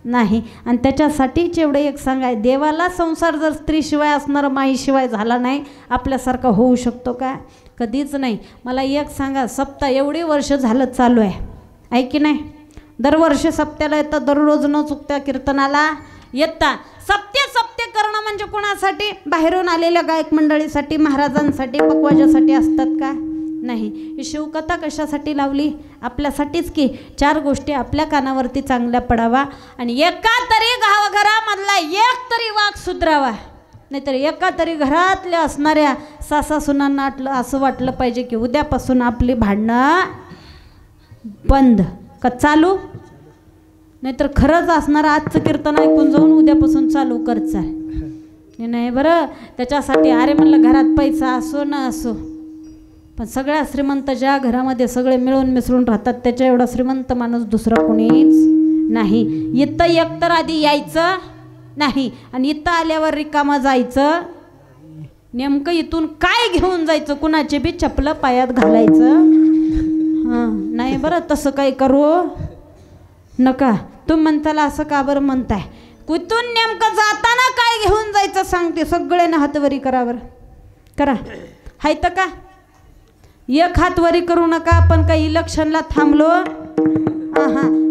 नाही. आणि त्याच्यासाठीच एवढं एक सांगाय, देवाला संसार जर स्त्रीशिवाय असणारा माईशिवाय झाला नाही, आपल्यासारखा होऊ शकतो का? कधीच नाही. मला एक सांगा, सप्ताह एवढी वर्ष झालं चालू आहे की नाही? दरवर्षी सप्त्याला येतं, दररोज न चुकत्या कीर्तनाला येता. सप्ते करणं म्हणजे कोणासाठी? बाहेरून आलेल्या गायक मंडळीसाठी, महाराजांसाठी, पकवाजासाठी असतात का? नाही. ही शिवकथा कशासाठी लावली? आपल्यासाठीच की 4 गोष्टी आपल्या कानावरती चांगल्या पडावा आणि एका तरी घरामधला एक तरी वाघ सुधरावा. नाहीतर एका तरी घरातल्या असणाऱ्या सासासुनांना असं वाटलं पाहिजे की उद्यापासून आपली भांडणं बंद का चालू. नाहीतर खरंच असणारं आजचं कीर्तन ऐकून जाऊन उद्यापासून चालू करचाल नाही. बरं, त्याच्यासाठी अरे म्हणलं घरात पैसा असो ना असो, पण सगळ्या श्रीमंत ज्या घरामध्ये सगळे मिळून मिसळून राहतात त्याच्या एवढा श्रीमंत माणूस दुसरा कोणीच नाही. इथं एकतर आधी यायचं नाही आणि इथं आल्यावर रिकामा जायचं. नेमकं इथून काय घेऊन जायचं, कुणाचे बी चपलं पायात घालायचं नाही बरं. तसं काही करू नका. तुम्ही म्हणताला असं का बरं म्हणताय? कुठून नेमकं जाताना काय घेऊन जायचं सांगते. सगळ्यांना हातवरी करा बरं, करा. हाय तर का एक हातवरी करू नका. आपण काही इलेक्शनला थांबलो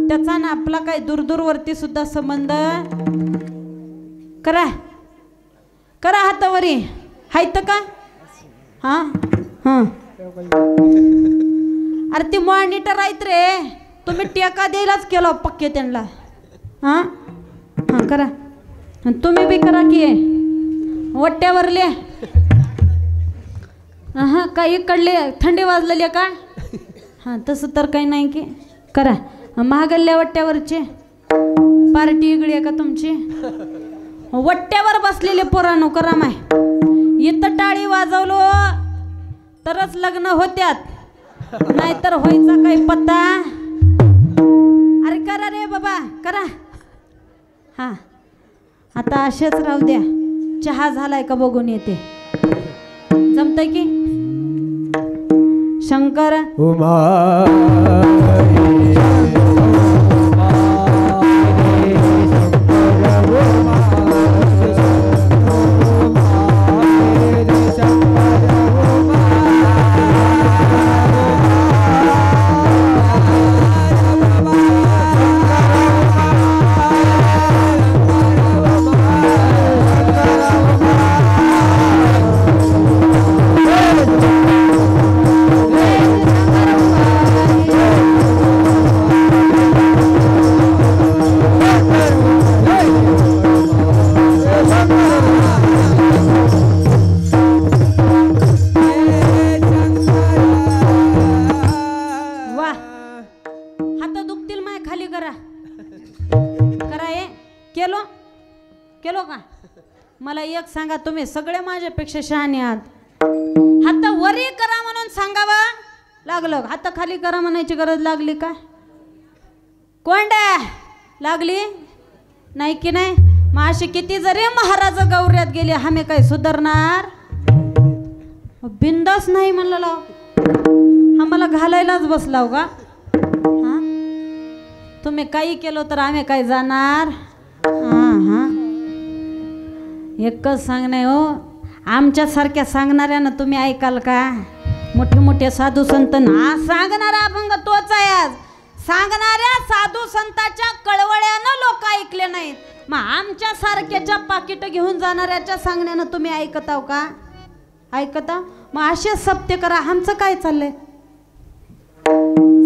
त्याचा ना आपला काही दूरवरती सुद्धा संबंध. करा करा हातावरी. हाय तर का? हां हां अरे ते मॉनिटर आहेत रे, तुम्ही टेका द्यायलाच केला पक्के त्यांना. हां हां करा. तुम्ही बी करा की वट्ट्यावरले. हां काही कडले थंडी वाजलेली का? हां तसं तर काही नाही की. करा महागल्ल्या वट्ट्यावरचे पार्टी इगडी आहे का तुमची? वट्ट्यावर बसलेले पोरांनो करा माय. इथं टाळी वाजवलो तरच लग्न होत्यात, नाहीतर व्हायचा काही पत्ता. अरे करा रे बाबा करा. हां आता असेच राहू द्या. चहा झालाय का बघून येते. जमतंय की? शंकर मला एक सांगा, तुम्ही सगळे माझ्यापेक्षा शहाणे आहात. हात वरी करा म्हणून सांगावं लागलं, हात खाली करा म्हणायची गरज लागली का? कोंड्या लागली नाही की नाही? मग असे किती जरी महाराज गौऱ्यात गेले आम्ही काय सुधारणार? बिंदास नाही म्हणलं आम्हाला घालायलाच बसलाव का? हां तुम्ही काही केलं तर आम्ही काय जाणार? हां हां एकच सांगणे हो, आमच्यासारख्या सांगणाऱ्यानं तुम्ही ऐकाल का? मोठे मोठे साधू संत ना सांगणारा अभंग तोच आहे. आज सांगणाऱ्या साधू संतांच्या कळवळ्यानं लोक ऐकले नाहीत. मग आमच्या सारख्याच्या पाकिट घेऊन जाणाऱ्याच्या सांगण्यानं तुम्ही ऐकत आहो का? ऐकता? मग असेच सत्य करा. आमचं काय चाललंय?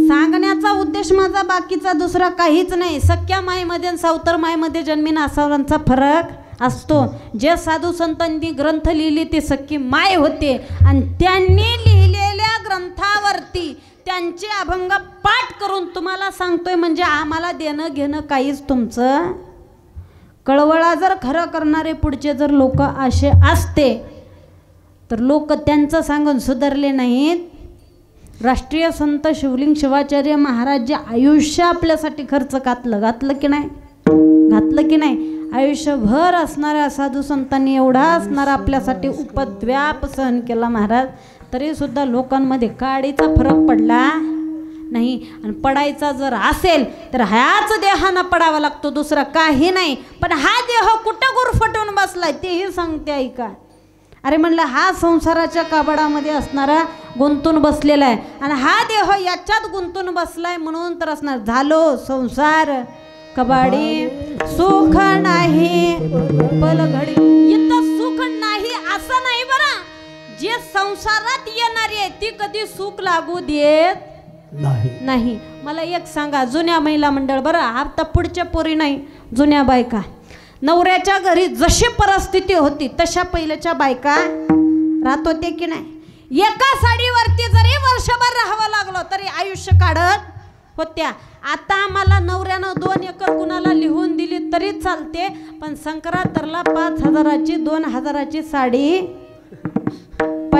सांगण्याचा उद्देश माझा बाकीचा दुसरा काहीच नाही. सख्या माईमध्ये आणि सावतर माईमध्ये जन्मीन असावांचा फरक असतो. जे साधू संतांनी ग्रंथ लिहिले ते सख्खी माय होते आणि त्यांनी लिहिलेल्या ग्रंथावरती त्यांचे अभंग पाठ करून तुम्हाला सांगतोय म्हणजे आम्हाला देणं घेणं काहीच तुमचं. कळवळा जर खरं करणारे पुढचे जर लोक असे असते तर लोक त्यांचं सांगून सुधारले नाहीत. राष्ट्रीय संत शिवलिंग शिवाचार्य महाराज जे आयुष्य आपल्यासाठी खर्च घातलं की नाही? घातलं की नाही? आयुष्यभर असणाऱ्या साधू संतांनी एवढा असणारा आपल्यासाठी उपद्व्याप सहन केला महाराज, तरी सुद्धा लोकांमध्ये काडीचा फरक पडला नाही. आणि पडायचा जर असेल तर ह्याच देहानं पडावा लागतो, दुसरा काही नाही. पण हा देह कुठं गुरफटून बसलाय तेही सांगते ऐका. अरे म्हणलं हा संसाराच्या काबडामध्ये असणारा गुंतून बसलेला आहे आणि हा देह याच्यात गुंतून बसलाय म्हणून तर असणार. झालो संसार कबाडी सुख नाही पलघडी. इथं सुख नाही असं नाही बरं. जे संसारात येणारी आहे ती कधी सुख लागू देत नाही. मला एक सांगा, जुन्या महिला मंडळ बरं, आता पुढच्या पोरी नाही, जुन्या बायका नवऱ्याच्या घरी जशी परिस्थिती होती तशा पहिल्याच्या बायका राहत होते की नाही? एका साडीवरती जरी वर्षभर राहावं लागलं तरी आयुष्य काढत होत्या. आता आम्हाला नवऱ्यानं 2 एकर कुणाला लिहून दिली तरी चालते, पण संक्रांतला 5,000ची 2,000ची साडी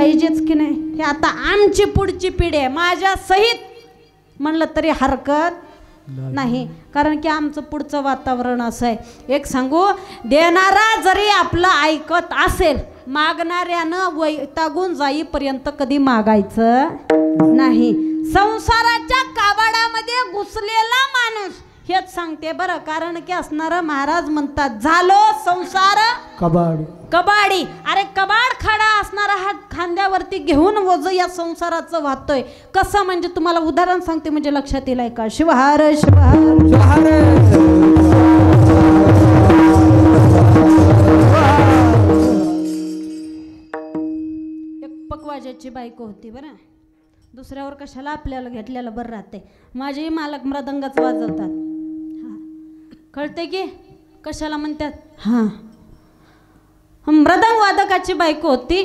पाहिजेच की नाही. हे आता आमची पुढची पिढी आहे, माझ्या सहित म्हणलं तरी हरकत नाही, कारण की आमचं पुढचं वातावरण असं आहे. एक सांगू, देणारा जरी आपलं ऐकत असेल, मागणाऱ्यानं वैतागून जाईपर्यंत कधी मागायचं नाही. संसाराच्या काबाडामध्ये घुसलेला माणूस हेच सांगते बरं, कारण की असणारा महाराज म्हणतात, झालो संसार कबाडी. अरे कबाड खाडा असणारा हा खांद्यावरती घेऊन वज या संसाराचं वाहतोय. कसं म्हणजे तुम्हाला उदाहरण सांगते म्हणजे लक्षात येईल का. शिवहार शिवहार एक पकवाजाची बायको होती बरं. दुसऱ्यावर कशाला आपल्याला घेतलेलं बरं राहते. माझेही मालक मृदंगच वाजवतात. कळते की कशाला म्हणतात. हां, मृदंग वादकाची बायको होती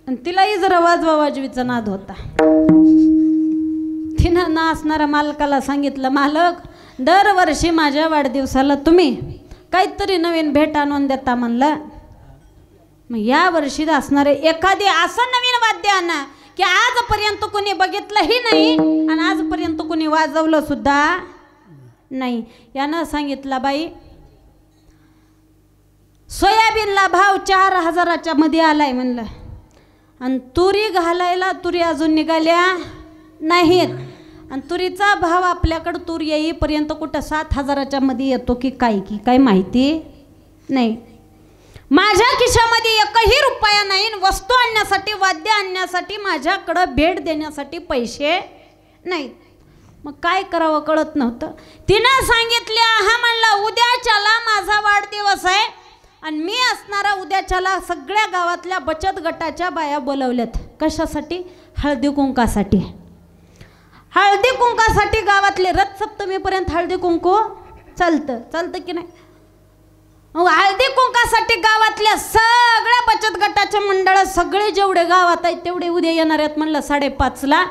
आणि तिलाही जरा वाजवाजवीचा नाद होता. तिनं ना असणाऱ्या मालकाला सांगितलं, मालक दरवर्षी माझ्या वाढदिवसाला तुम्ही काहीतरी नवीन भेट आणून देता म्हणलं. मग या वर्षी असणारे एखादी असं नवीन वाद्य आणा की आजपर्यंत कोणी बघितलंही नाही आणि आजपर्यंत कोणी वाजवलं सुद्धा नाही. यानं सांगितलं, बाई सोयाबीनला भाव 4,000च्या मध्ये आलाय म्हणलं, आणि तुरी घालायला तुरी अजून निघाल्या नाहीत, आणि तुरीचा भाव आपल्याकडं तूर येईपर्यंत कुठं 7,000च्या मध्ये येतो की काय माहिती नाही. माझ्या खिशामध्ये एकही रुपया नाही, वस्तू आणण्यासाठी वाद्य आणण्यासाठी माझ्याकडं भेट देण्यासाठी पैसे नाहीत. मग काय करावं कळत नव्हतं. तिनं सांगितले, हा म्हणलं उद्याच्याला माझा वाढदिवस आहे आणि मी असणारा उद्याच्याला सगळ्या गावातल्या बचत गटाच्या बाया बोलवल्यात. कशासाठी? हळदी कुंकासाठी. हळदी कुंकासाठी गावातले रथसप्तमीपर्यंत हळदी कुंकू चालतं की नाही. हळदी कुंकासाठी गावातल्या सगळ्या बचत गटाच्या मंडळ सगळे जेवढे गावात आहेत तेवढे उद्या येणार आहेत म्हणलं 5:30ला,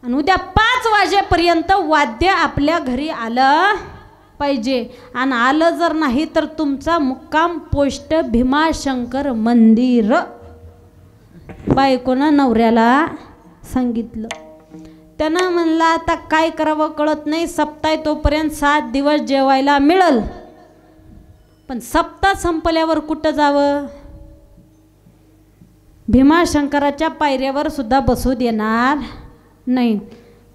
आणि उद्या 5 वाजेपर्यंत वाद्य आपल्या घरी आलं पाहिजे. आणि आलं जर नाही तर तुमचा मुक्काम पोस्ट भीमाशंकर मंदिर. बायकोनं नवऱ्याला सांगितलं. त्यानं म्हणलं आता काय करावं कळत नाही. सप्ताह तोपर्यंत 7 दिवस जेवायला मिळल, पण सप्ताह संपल्यावर कुठं जावं. भीमाशंकराच्या पायऱ्यावर सुद्धा बसू देणार नाही.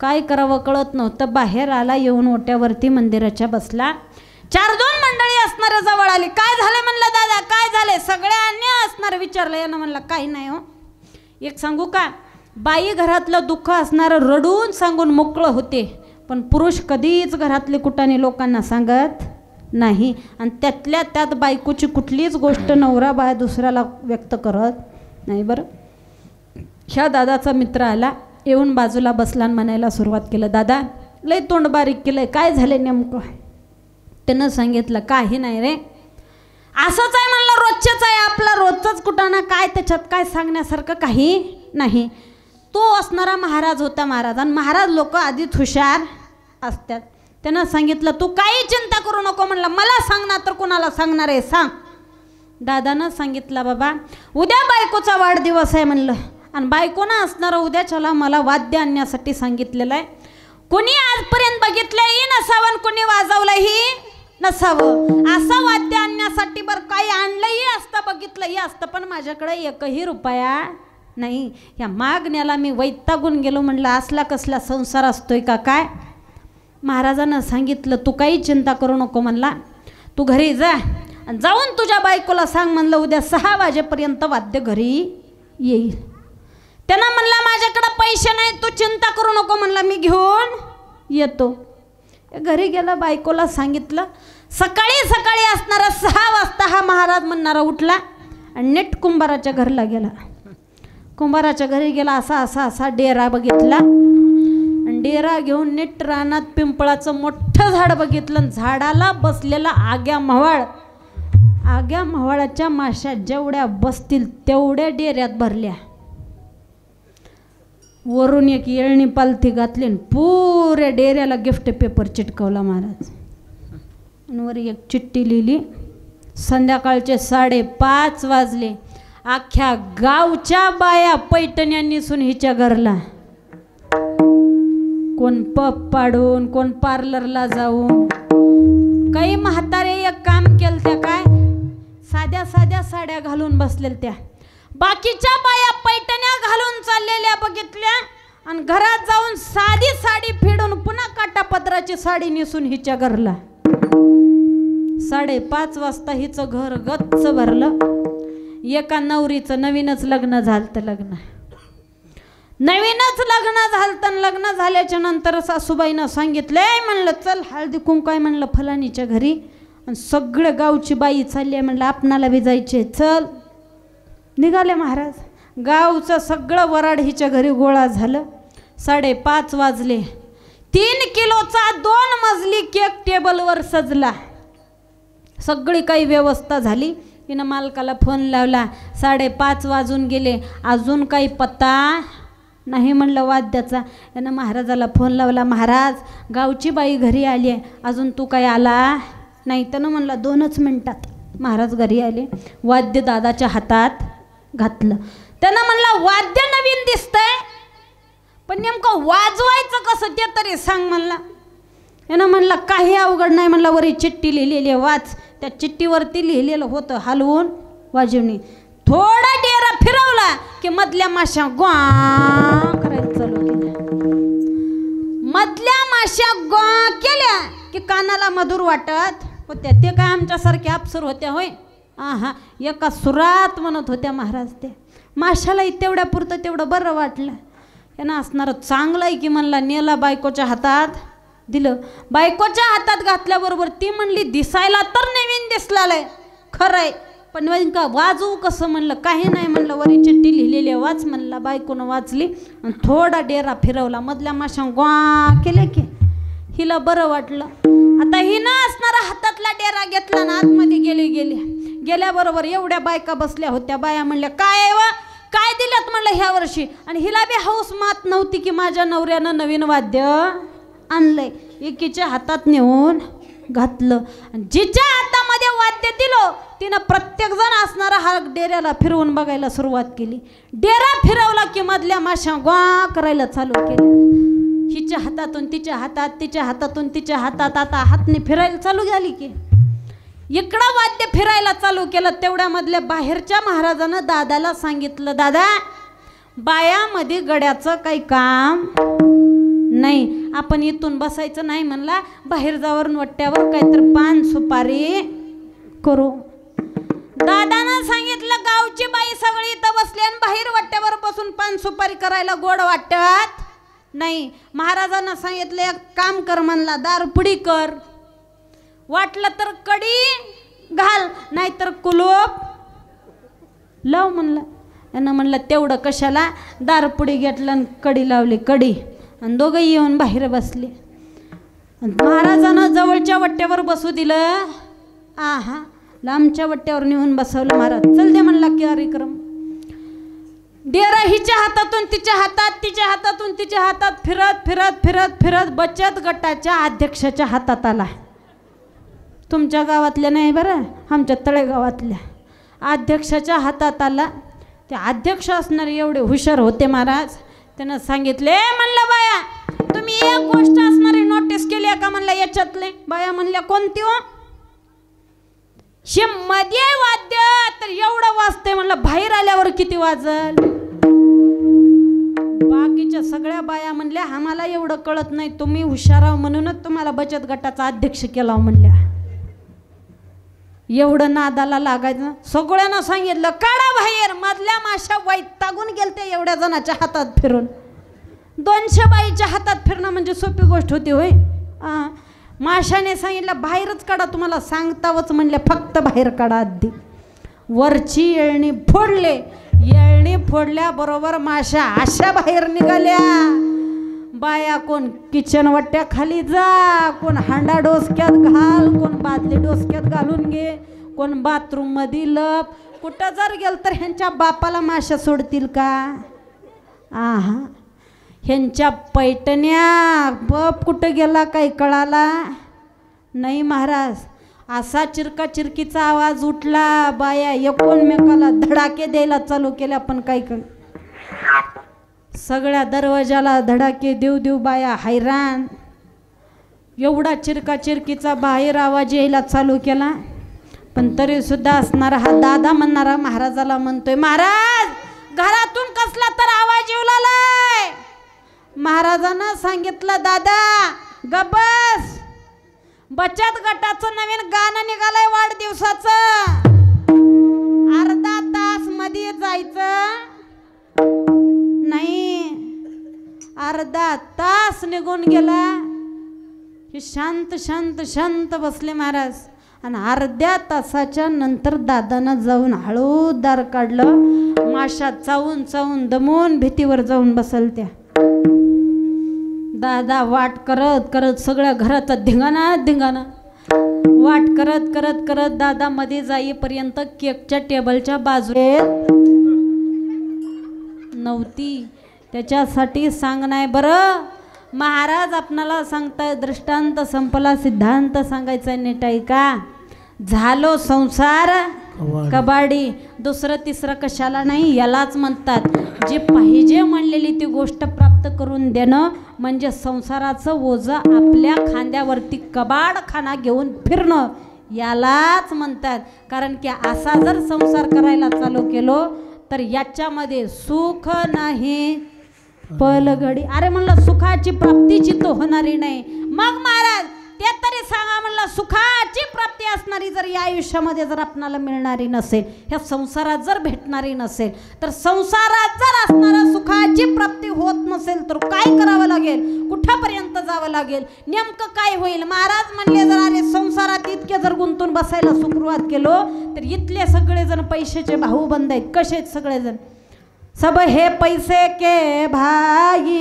काय करावं कळत नव्हतं. बाहेर आला, येऊन ओट्यावरती मंदिराच्या बसला. 4-2 मंडळी असणाऱ्या जवळ आली. काय झालं म्हणलं, दादा काय झाले. सगळ्यांनी असणार विचारलं. यानं म्हणलं काही नाही हो. एक सांगू का, बाई घरातलं दुःख असणारं रडून सांगून मोकळं होते, पण पुरुष कधीच घरातले कुटाने लोकांना सांगत नाही. आणि त्यातल्या त्यात बायकोची कुठलीच गोष्ट नवरा बाया दुसऱ्याला व्यक्त करत नाही. बरं, ह्या दादाचा मित्र आला, येऊन बाजूला बसला आणि म्हणायला सुरुवात केलं, दादा लय तोंड बारीक केलंय, काय झालं नेमकं. त्यानं सांगितलं, काही नाही रे, असंच आहे म्हणलं, रोजचंच आहे आपला, रोजचंच कुटाणा, काय त्याच्यात काय सांगण्यासारखं काही नाही. तो असणारा महाराज होता. महाराज आणि महाराज लोक आधीच हुशार असतात. त्यानं सांगितलं, तू काही चिंता करू नको म्हणलं, मला सांगणार तर कोणाला सांगणार आहे सांग. दादानं सांगितलं, बाबा उद्या बायकोचा वाढदिवस आहे म्हणलं, आणि बायकोनं असणारं उद्याच्याला मला वाद्य आणण्यासाठी सांगितलेलं आहे. कोणी आजपर्यंत बघितलंही नसावं, कोणी वाजवलंही नसावं, असं वाद्य आणण्यासाठी बरं काही आणलंही असतं, बघितलंही असतं, पण माझ्याकडे एकही रुपया नाही. या मागण्याला मी वैतागून गेलो म्हणलं, असला कसला संसार असतोय का काय. महाराजांना सांगितलं, तू काही चिंता करू नको म्हणला, तू घरी जा आणि जाऊन तुझ्या बायकोला सांग म्हणलं उद्या 6 वाजेपर्यंत वाद्य घरी येईल. त्यानं म्हणला, माझ्याकडे पैसे नाही, तू चिंता करू नको म्हणला, मी घेऊन येतो. घरी गेला, बायकोला सांगितलं. सकाळी सकाळी असणारा 6 वाजता हा महाराज म्हणणारा उठला आणि नेट कुंभाराच्या घरला गेला. कुंभाराच्या घरी गेला, असा डेरा बघितला आणि डेरा घेऊन नेट रानात पिंपळाचं मोठं झाड बघितलं. झाडाला बसलेला आग्या म्हावळाच्या माश्या जेवढ्या बसतील तेवढ्या डेऱ्यात भरल्या. वरून एक येळणी पालथी घातली आणि पुऱ्या डेऱ्याला गिफ्ट पेपर चिटकवला महाराज. आणि वर एक चिठ्ठी लिहिली. संध्याकाळचे 5:30 वाजले अख्ख्या गावच्या बाया पैठण्यांनी सुन हिच्या घरला, कोण पब पाडून, कोण पार्लरला जाऊन. काही म्हातारे एक काम केलं त्या, काय साध्या साध्या साड्या घालून बसलेल्या त्या. बाकीच्या बाया पैठण्या घालून चाललेल्या बघितल्या आणि घरात जाऊन साधी साडी फेडून पुन्हा काटापदराची साडी नेसून हिच्या घरला. 5:30 वाजता हिचं घर गच्च भरलं. एका नवरीचं नवीनच लग्न झालं. नवीनच लग्न झालं. लग्न झाल्याच्या नंतर सासूबाईनं सांगितलंय, म्हणलं चल हळदी कुंकू म्हणलं फलानीच्या घरी, आणि सगळं गावची बाई चालली आहे म्हणलं आपणाला बी जायचे. चल निघाले महाराज. गावचं सगळं वराड हिच्या घरी गोळा झालं. 5:30 वाजले. 3 किलोचा 2 मजली केक टेबलवर सजला. सगळी काही व्यवस्था झाली. तिनं मालकाला फोन लावला. 5:30 वाजून गेले, अजून काही पत्ता नाही म्हणलं वाद्याचा. यानं महाराजाला फोन लावला, महाराज गावची बाई घरी आली आहे, अजून तू काय आला नाही. त्यानं म्हणला 2च मिनिटात महाराज घरी आले. वाद्य दादाच्या हातात घातलं. त्यानं म्हणला वाद्य नवीन दिसतंय, पण नेमकं वाजवायचं कसं ते तरी सांग म्हणला. यानं म्हणला काही अवघड नाही म्हणला, वरी चिठ्ठी लिहिलेली वाच. त्या चिठ्ठीवरती लिहिलेलं होतं हलवून वाजवणी. थोडा डेरा फिरवला की मधल्या माशा ग्वा करायला चालू केल्या. मधल्या माशा ग्वा केल्या की कानाला मधुर वाटत होत्या. ते काय आमच्यासारख्या अप्सर होत्या होय? हा, एका सुरात म्हणत होत्या महाराज. ते माशालाही तेवढ्या पुरतं तेवढं बरं वाटलं. यानं असणारं चांगलं आहे की म्हणला, नेला बायकोच्या हातात दिलं. बायकोच्या हातात घातल्याबरोबर ती म्हणली दिसायला तर नवीन दिसलाय खरंय, पण का वाजवू कसं म्हणलं. काही नाही म्हणलं, वरी चिठ्ठी लिहिलेली वाच म्हणला. बायकोनं वाचली आणि थोडा डेरा फिरवला. मधल्या माशा ग्वा केल्या की हिला बरं वाटलं. आता हिनं असणारा हातातला डेरा घेतला ना आतमध्ये गेल्याबरोबर एवढ्या बायका बसल्या होत्या. बाया म्हणल्या काय वा काय दिल्यात म्हणलं ह्या वर्षी. आणि हिला बी हौस मात नव्हती की माझ्या नवऱ्यानं नवीन वाद्य आणलंय. एकीच्या हातात नेऊन घातलं. जिच्या हातामध्ये वाद्य दिलं तिनं प्रत्येक जण असणारा हा डेऱ्याला फिरवून बघायला सुरुवात केली. डेरा फिरवला की मधल्या माशा ग्वा करायला चालू केल्या. हिच्या हातातून तिच्या हातात, तिच्या हातातून तिच्या हातात. आता हातने फिरायला चालू झाली की इकडं वाद्य फिरायला चालू केलं. तेवढ्यामधल्या बाहेरच्या महाराजानं दादाला सांगितलं, दादा बायामध्ये गड्याचं काही काम नाही, आपण इथून बसायचं नाही म्हणला, बाहेर जावरून वट्ट्यावर काहीतरी पान सुपारी करू. दादानं सांगितलं गावची बाई सगळी इथं बसली आणि बाहेर वट्ट्यावर बसून पान सुपारी करायला गोड वाटत नाही. महाराजांना सांगितलं एक काम कर म्हणला, दारपुडी कर, वाटलं तर कडी घाल, नाहीतर कुलूप लाव म्हणलं. यानं म्हणलं तेवढं कशाला. दारपुडी घेतलं आणि कडी लावली. कडी आणि दोघंही येऊन बाहेर बसले. महाराजानं जवळच्या वट्ट्यावर बसू दिलं. लांबच्या वट्ट्यावर नेऊन बसवलं. महाराज चल दे म्हणला कार्यक्रम. डेरा हिच्या हातातून तिच्या हातात, तिच्या हातातून तिच्या हातात फिरत फिरत फिरत फिरत बचत गटाच्या अध्यक्षाच्या हातात आला. तुमच्या गावातल्या नाही बरं, आमच्या तळेगावातल्या अध्यक्षाच्या हातात आला. ते अध्यक्ष असणारे एवढे हुशार होते महाराज. त्यानं सांगितले म्हणलं बाया तुम्ही एक गोष्ट असणारी नोटीस केली का म्हणलं याच्यातले. बाया म्हणल्या कोणती हो? शे मध्ये वाद्य तर एवढं वाजते म्हणलं, बाहेर आल्यावर किती वाजल? बाकीच्या सगळ्या बाया म्हणल्या आम्हाला एवढं कळत नाही, तुम्ही हुशाराव म्हणूनच तुम्हाला बचत गटाचा अध्यक्ष केला म्हणल्या. एवढं नादाला लागायचं. सगळ्यांना सांगितलं काढा बाहेर. मधल्या माशा वैतागून गेलते एवढ्या जणाच्या हातात फिरून. 200 बाईच्या हातात फिरणं म्हणजे सोपी गोष्ट होती होय? माशाने सांगितलं बाहेरच काढा, तुम्हाला सांगतावच म्हणले फक्त बाहेर काढा आधी. वरची येळणी फोडले. येळणी फोडल्याबरोबर माशा अशा बाहेर निघाल्या. बाया कोण किचन वट्ट्या खाली जा, कोण हांडा डोसक्यात घाल, कोण बादली डोसक्यात घालून घे, कोण बाथरूम मध्ये लप. कुठं जर गेल तर ह्यांच्या बापाला माशा सोडतील का? ह्यांच्या पैठण्या बप कुठं गेला काही कळाला नाही महाराज. असा चिरका चिरकीचा आवाज उठला, बाया एकमेकाला धडाके द्यायला चालू केले. आपण काय कर, सगळ्या दरवाजाला धडाके देऊ देऊ बाया हैराण. एवढा चिरका चिरकीचा बाहेर आवाज यायला चालू केला. पण तरी सुद्धा असणारा हा दादा म्हणणारा महाराजाला म्हणतोय, महाराज घरातून कसला तर आवाज येऊ लागलाय. महाराजांना सांगितलं, दादा गबस, बचत गटाचं नवीन गाणं निघालंय वाढदिवसाचं, अर्धा तास मध्ये जायचं नाही. अर्धा तास निघून गेला. हे शांत शांत शांत बसले महाराज. आणि अर्ध्या तासाच्या नंतर दादानं जाऊन हळू दार काढलं. माशा चावून चावून दमून भीतीवर जाऊन बसल त्या. दादा वाट करत करत सगळ्या घराचा धिंगाणा धिंगाणा वाट करत करत करत दादा मध्ये जाईपर्यंत केकच्या टेबलच्या बाजूला नव्हती. त्याच्यासाठी सांग नाही बरं. महाराज आपणाला सांगताय, दृष्टांत संपला सिद्धांत सांगायचा नीट आहे का. झालो संसार कबाडी, दुसरं तिसरं कशाला नाही. यालाच म्हणतात जे पाहिजे म्हणलेली ती गोष्ट प्राप्त करून देणं म्हणजे संसाराचं ओझं आपल्या खांद्यावरती कबाडखाना घेऊन फिरणं, यालाच म्हणतात. कारण की असा जर संसार करायला चालू केलो तर याच्यामध्ये सुख नाही पलघडी. अरे म्हणलं सुखाची प्राप्तीची तो होणारी नाही. मग महाराज ते तरी सांगा म्हणलं, सुखाची प्राप्ती असणारी जर या आयुष्यामध्ये जर आपणाला मिळणारी नसेल, ह्या संसारात जर भेटणारी नसेल, तर संसारात जर असणारा सुखाची प्राप्ती होत नसेल तर काय करावं लागेल, कुठपर्यंत जावं लागेल, नेमकं काय होईल. महाराज म्हणले, जर अरे संसारात इतके जर गुंतून बसायला सुरुवात केलो तर इथले सगळेजण पैशाचे भाऊबंद आहेत. कसे आहेत सगळेजण, सब है पैसे के भाई,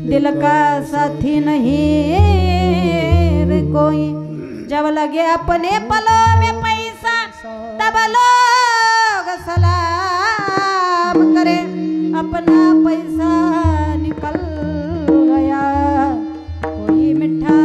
दिल का साथी नहीं रे कोई, जब लगे अपने पलों में पैसा तब लोग सलाम करे, अपना पैसा निकल गया कोई मिठा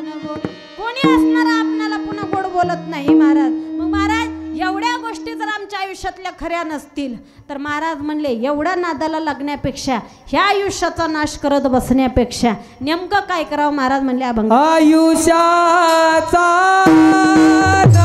न बोल. कोणी असणारा आपणाला पुन्हा गोड बोलत नाही महाराज. मग महाराज एवढ्या गोष्टी जर आमच्या आयुष्यातल्या खऱ्या नसतील तर महाराज म्हणले, एवढ्या नादाला लागण्यापेक्षा, ह्या आयुष्याचा नाश करत बसण्यापेक्षा नेमकं काय करावं. महाराज म्हणले, अभंग आयुष्याचा नाश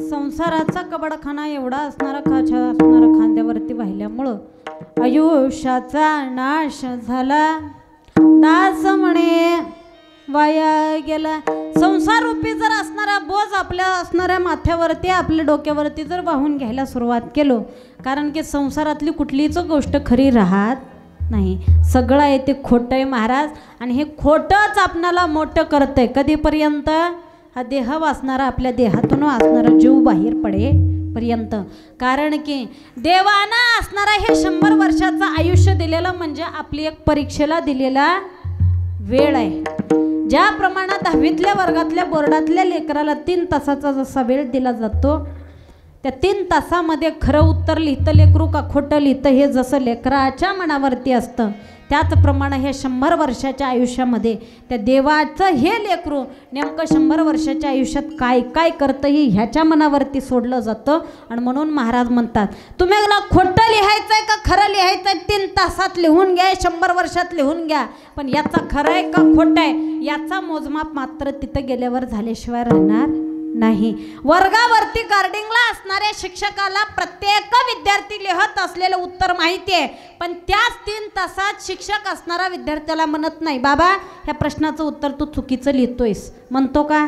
संसाराचा कबडखाना एवढा असणारा खांद्यावरती वाहिल्यामुळं आयुष्याचा नाश झाला, दास म्हणे वाया गेला. संसार रूपी जर असणारा बोज आपल्या असणाऱ्या माथ्यावरती आपल्या डोक्यावरती जर वाहून घ्यायला सुरुवात केलो, कारण की संसारातली कुठलीच गोष्ट खरी राहत नाही, सगळं आहे ते खोटं आहे महाराज. आणि हे खोटंच आपणाला मोठं करतंय. कधीपर्यंत? हा देह वाचणारा, आपल्या देहातून वाचणारा जीव बाहेर पडेपर्यंत. कारण की देवानं असणारा हे 100 वर्षाचं आयुष्य दिलेलं म्हणजे आपली एक परीक्षेला दिलेला वेळ आहे. ज्या प्रमाणात 10वीतल्या वर्गातल्या बोर्डातल्या लेकराला 3 तासाचा जसा वेळ दिला जातो, त्या 3 तासामध्ये खरं उत्तर लिहितं लेकरू का खोटं लिहितं हे जसं लेकराच्या मनावरती असतं, त्याचप्रमाणे हे 100 वर्षाच्या आयुष्यामध्ये त्या देवाचं हे लेकरू नेमकं 100 वर्षाच्या आयुष्यात काय काय करतं हे ह्याच्या मनावरती सोडलं जातं. आणि म्हणून महाराज म्हणतात, तुम्हाला खोटं लिहायचं आहे का खरं लिहायचं आहे 3 तासात लिहून घ्या, 100 वर्षात लिहून घ्या, पण याचा खरं आहे का खोटं आहे याचा मोजमाप मात्र तिथं गेल्यावर झाल्याशिवाय राहणार नाही. वर्गावरती गार्डिंगला असणाऱ्या शिक्षकाला प्रत्येक विद्यार्थी लिहत असलेलं उत्तर माहिती आहे, पण त्याच 3 तासात शिक्षक असणारा विद्यार्थ्याला म्हणत नाही, बाबा ह्या प्रश्नाचं उत्तर तू चुकीचं लिहितोयस, म्हणतो का?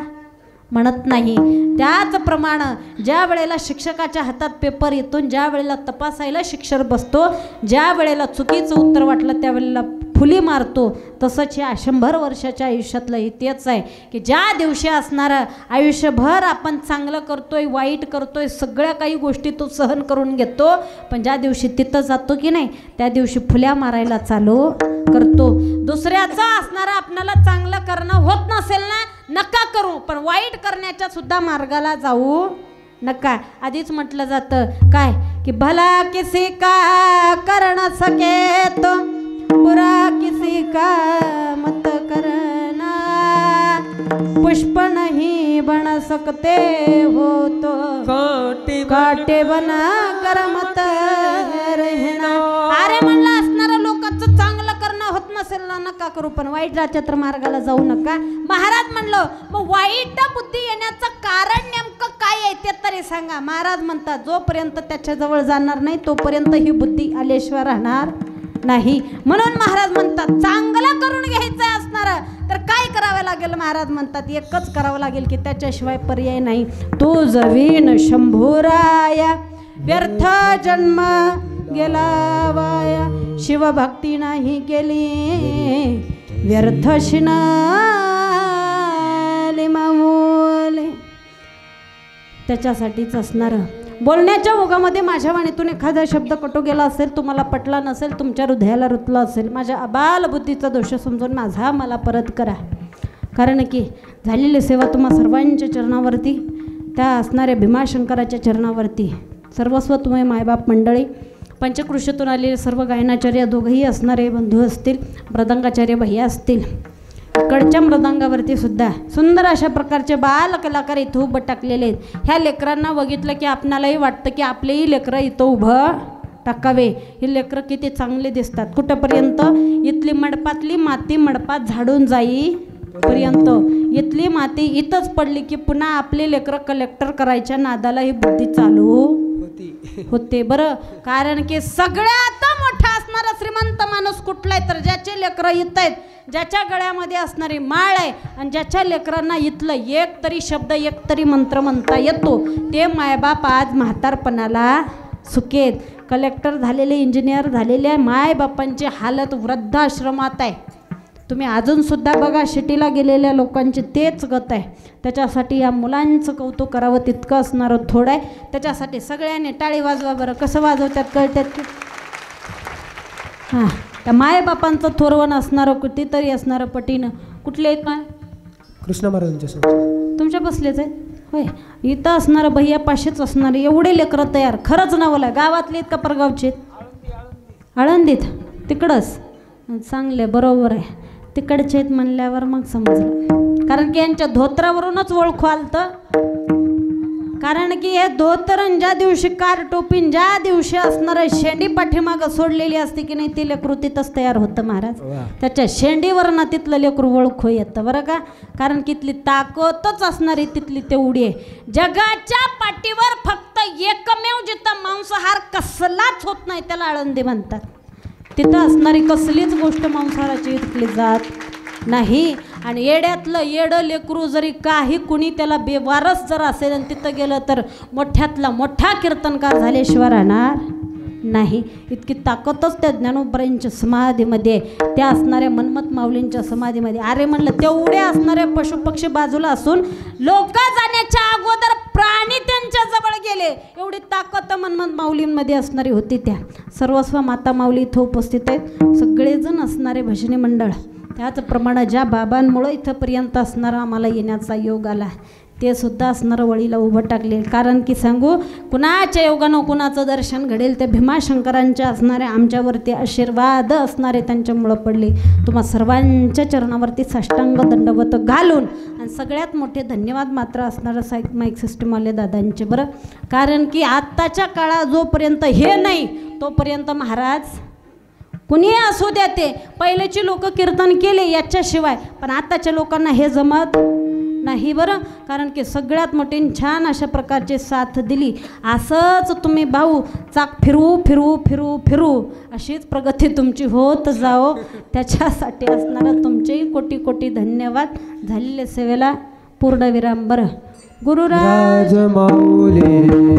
म्हणत नाही. त्याचप्रमाणे ज्या वेळेला शिक्षकाच्या हातात पेपर येतो, ज्या वेळेला तपासायला शिक्षक बसतो, ज्या वेळेला चुकीचं उत्तर वाटलं त्यावेळेला फुली मारतो, तसंच या 100 वर्षाच्या आयुष्यातलं इतिहास आहे की ज्या दिवशी असणारं आयुष्यभर आपण चांगलं करतोय, वाईट करतोय, सगळ्या काही गोष्टी तो सहन करून घेतो, पण ज्या दिवशी तिथं जातो की नाही त्या दिवशी फुल्या मारायला चालू करतो. दुसऱ्याचं असणारं आपल्याला चांगलं करणं होत नसेल ना, नका करू, पण वाईट करण्याच्या सुद्धा मार्गाला जाऊ नका. आधीच म्हटलं जातं काय की भला किसी का कर न सके तो बुरा किसी का मत करना, पुष्प नहीं बन सकते हो तो काटे बना कर मत रहना. अरे म्हणलं असणारं लोकांचं चांगलं करणं होत नसेल ना, नका करू, पण वाईट राजचत्र मार्गाला जाऊ नका. महाराज म्हणलं मग वाईट बुद्धी येण्याचं कारण नेमकं काय आहे ते तरी सांगा. महाराज म्हणतात, जोपर्यंत त्याच्याजवळ जाणार नाही तोपर्यंत ही बुद्धी आल्याशिवाय राहणार नाही. म्हणून महाराज म्हणतात चांगलं करून घ्यायचं असणार तर काय करावं लागेल? महाराज म्हणतात एकच करावं लागेल की त्याच्याशिवाय पर्याय नाही. तो जवीन शंभूराया व्यर्थ जन्म गेला वाया, शिवभक्ती नाही केली व्यर्थ शिनाले मामूले. त्याच्यासाठीच असणारं बोलण्याच्या ओघामध्ये माझ्या वाणीतून एखादा शब्द कटू गेला असेल, तुम्हाला पटला नसेल, तुमच्या हृदयाला रुतला असेल, माझ्या अबाल बुद्धीचा दोष समजून मला परत करा. कारण की झालेली सेवा तुम्हा सर्वांच्या चरणावरती, त्या असणाऱ्या भीमाशंकराच्या चरणावरती सर्वस्व तुम्ही मायबाप मंडळी, पंचकृषीतून आलेले सर्व गायनाचार्य दोघंही असणारे बंधू असतील, मृदंगाचार्य भैया असतील, कडच्या मृदंगावरती सुद्धा सुंदर अशा प्रकारचे बाल कलाकार इथं उभं टाकलेले आहेत. ह्या लेकरांना बघितलं की आपणालाही वाटतं की आपलेही लेकरं इथं उभं टाकावे. हे लेकरं किती चांगले दिसतात. कुठंपर्यंत? इथली मडपातली माती मडपात झाडून जाईपर्यंत. इथली माती इथंच पडली की पुन्हा आपले लेकरं कलेक्टर करायच्या नादाला ही बुद्धी चालू होते. बरं, कारण की सगळ्यात मोठा असणारा श्रीमंत माणूस कुठला आहे तर ज्याचे लेकरं येत आहेत, ज्याच्या गळ्यामध्ये असणारी माळ आहे आणि ज्याच्या लेकरांना इथलं एक तरी शब्द एक तरी मंत्र म्हणता येतो, ते मायबाप आज म्हातारपणाला सुखेत. कलेक्टर झालेले, इंजिनियर झालेले मायबापांची हालत वृद्धाश्रमात आहे. तुम्ही अजूनसुद्धा बघा, शिटीला गेलेल्या लोकांचे तेच गत आहे. त्याच्यासाठी या मुलांचं कौतुक करावं तितकं असणारं थोडं आहे. त्याच्यासाठी सगळ्यांनी टाळी वाजवा. बरं कसं वाजवतात कळतात की? हां, त्या मायबापांचं थोरवण असणारं कितीतरी असणारं पटीनं. कुठले आहेत माय? कृष्ण महाराजांच्या तुमच्या बसलेच आहेत होय. इथं असणारं भैया पाशीच असणारे एवढे लेकरं तयार. खरंच नावलं गावातले आहेत का परगावचे? आळंदीत तिकडंच. चांगले, बरोबर आहे, तिकडचे आहेत म्हणल्यावर मग समजलं. कारण की यांच्या धोत्रावरूनच ओळखू आलतं. कारण की हे धोतरण ज्या दिवशी कार टोपीन ज्या दिवशी असणारं शेंडी पाठीमागं सोडलेली असते की नाही, ती लेकरू तिथंच तयार होतं महाराज. त्याच्या शेंडीवरनं तिथलं लेकरू ओळखू येतं बरं का. कारण की तिथली ताकदच असणारी तिथली तेवढी आहे. जगाच्या पाठीवर फक्त एकमेव जिथं मांसाहार कसलाच होत नाही त्याला आळंदी म्हणतात. तिथं असणारी कसलीच गोष्ट मांसाहाराची इतकली जात नाही. आणि येड्यातलं येडं लेकरू जरी काही कुणी त्याला बेवारस जर असेल आणि तिथं गेलं तर मोठ्यातला मोठा कीर्तनकार झाल्याशिवाय राहणार नाही. इतकी ताकदच त्या ज्ञानोबरांच्या समाधीमध्ये, त्या असणाऱ्या मनमत माऊलींच्या समाधीमध्ये. अरे म्हणलं तेवढे असणाऱ्या पशुपक्षी बाजूला असून लोक जाण्याच्या अगोदर प्राणी त्यांच्या जवळ गेले, एवढी ताकद मनमत माऊलींमध्ये असणारी होती. त्या सर्वस्व माता माऊली इथं उपस्थित आहेत, सगळेजण असणारे भजनी मंडळ. त्याचप्रमाणे ज्या बाबांमुळं इथंपर्यंत असणारा आम्हाला येण्याचा योग आला ते सुद्धा असणारं वळीला उभं टाकले. कारण की सांगू, कुणाच्या योगानं कुणाचं दर्शन घडेल ते भीमाशंकरांच्या असणारे आमच्यावरती आशीर्वाद असणारे त्यांच्यामुळं पडले. तुम्हा सर्वांच्या चरणावरती साष्टांग दंडवत घालून आणि सगळ्यात मोठे धन्यवाद मात्र असणारं माईक सिस्टमवाले दादांचे. बरं, कारण की आत्ताच्या काळात जोपर्यंत हे नाही तोपर्यंत महाराज कुणी असू द्या, ते पहिलेची लोक कीर्तन केले याच्याशिवाय, पण आताच्या लोकांना हे जमत नाही. बरं, कारण की सगळ्यात मोठी छान अशा प्रकारची साथ दिली. असंच तुम्ही भाऊ चाक फिरू फिरू फिरू फिरू अशीच प्रगती तुमची होत जाओ, त्याच्यासाठी असणारं तुमचेही कोटी कोटी धन्यवाद. झालेल्या सेवेला पूर्णविराम. बरं, गुरुराज माऊली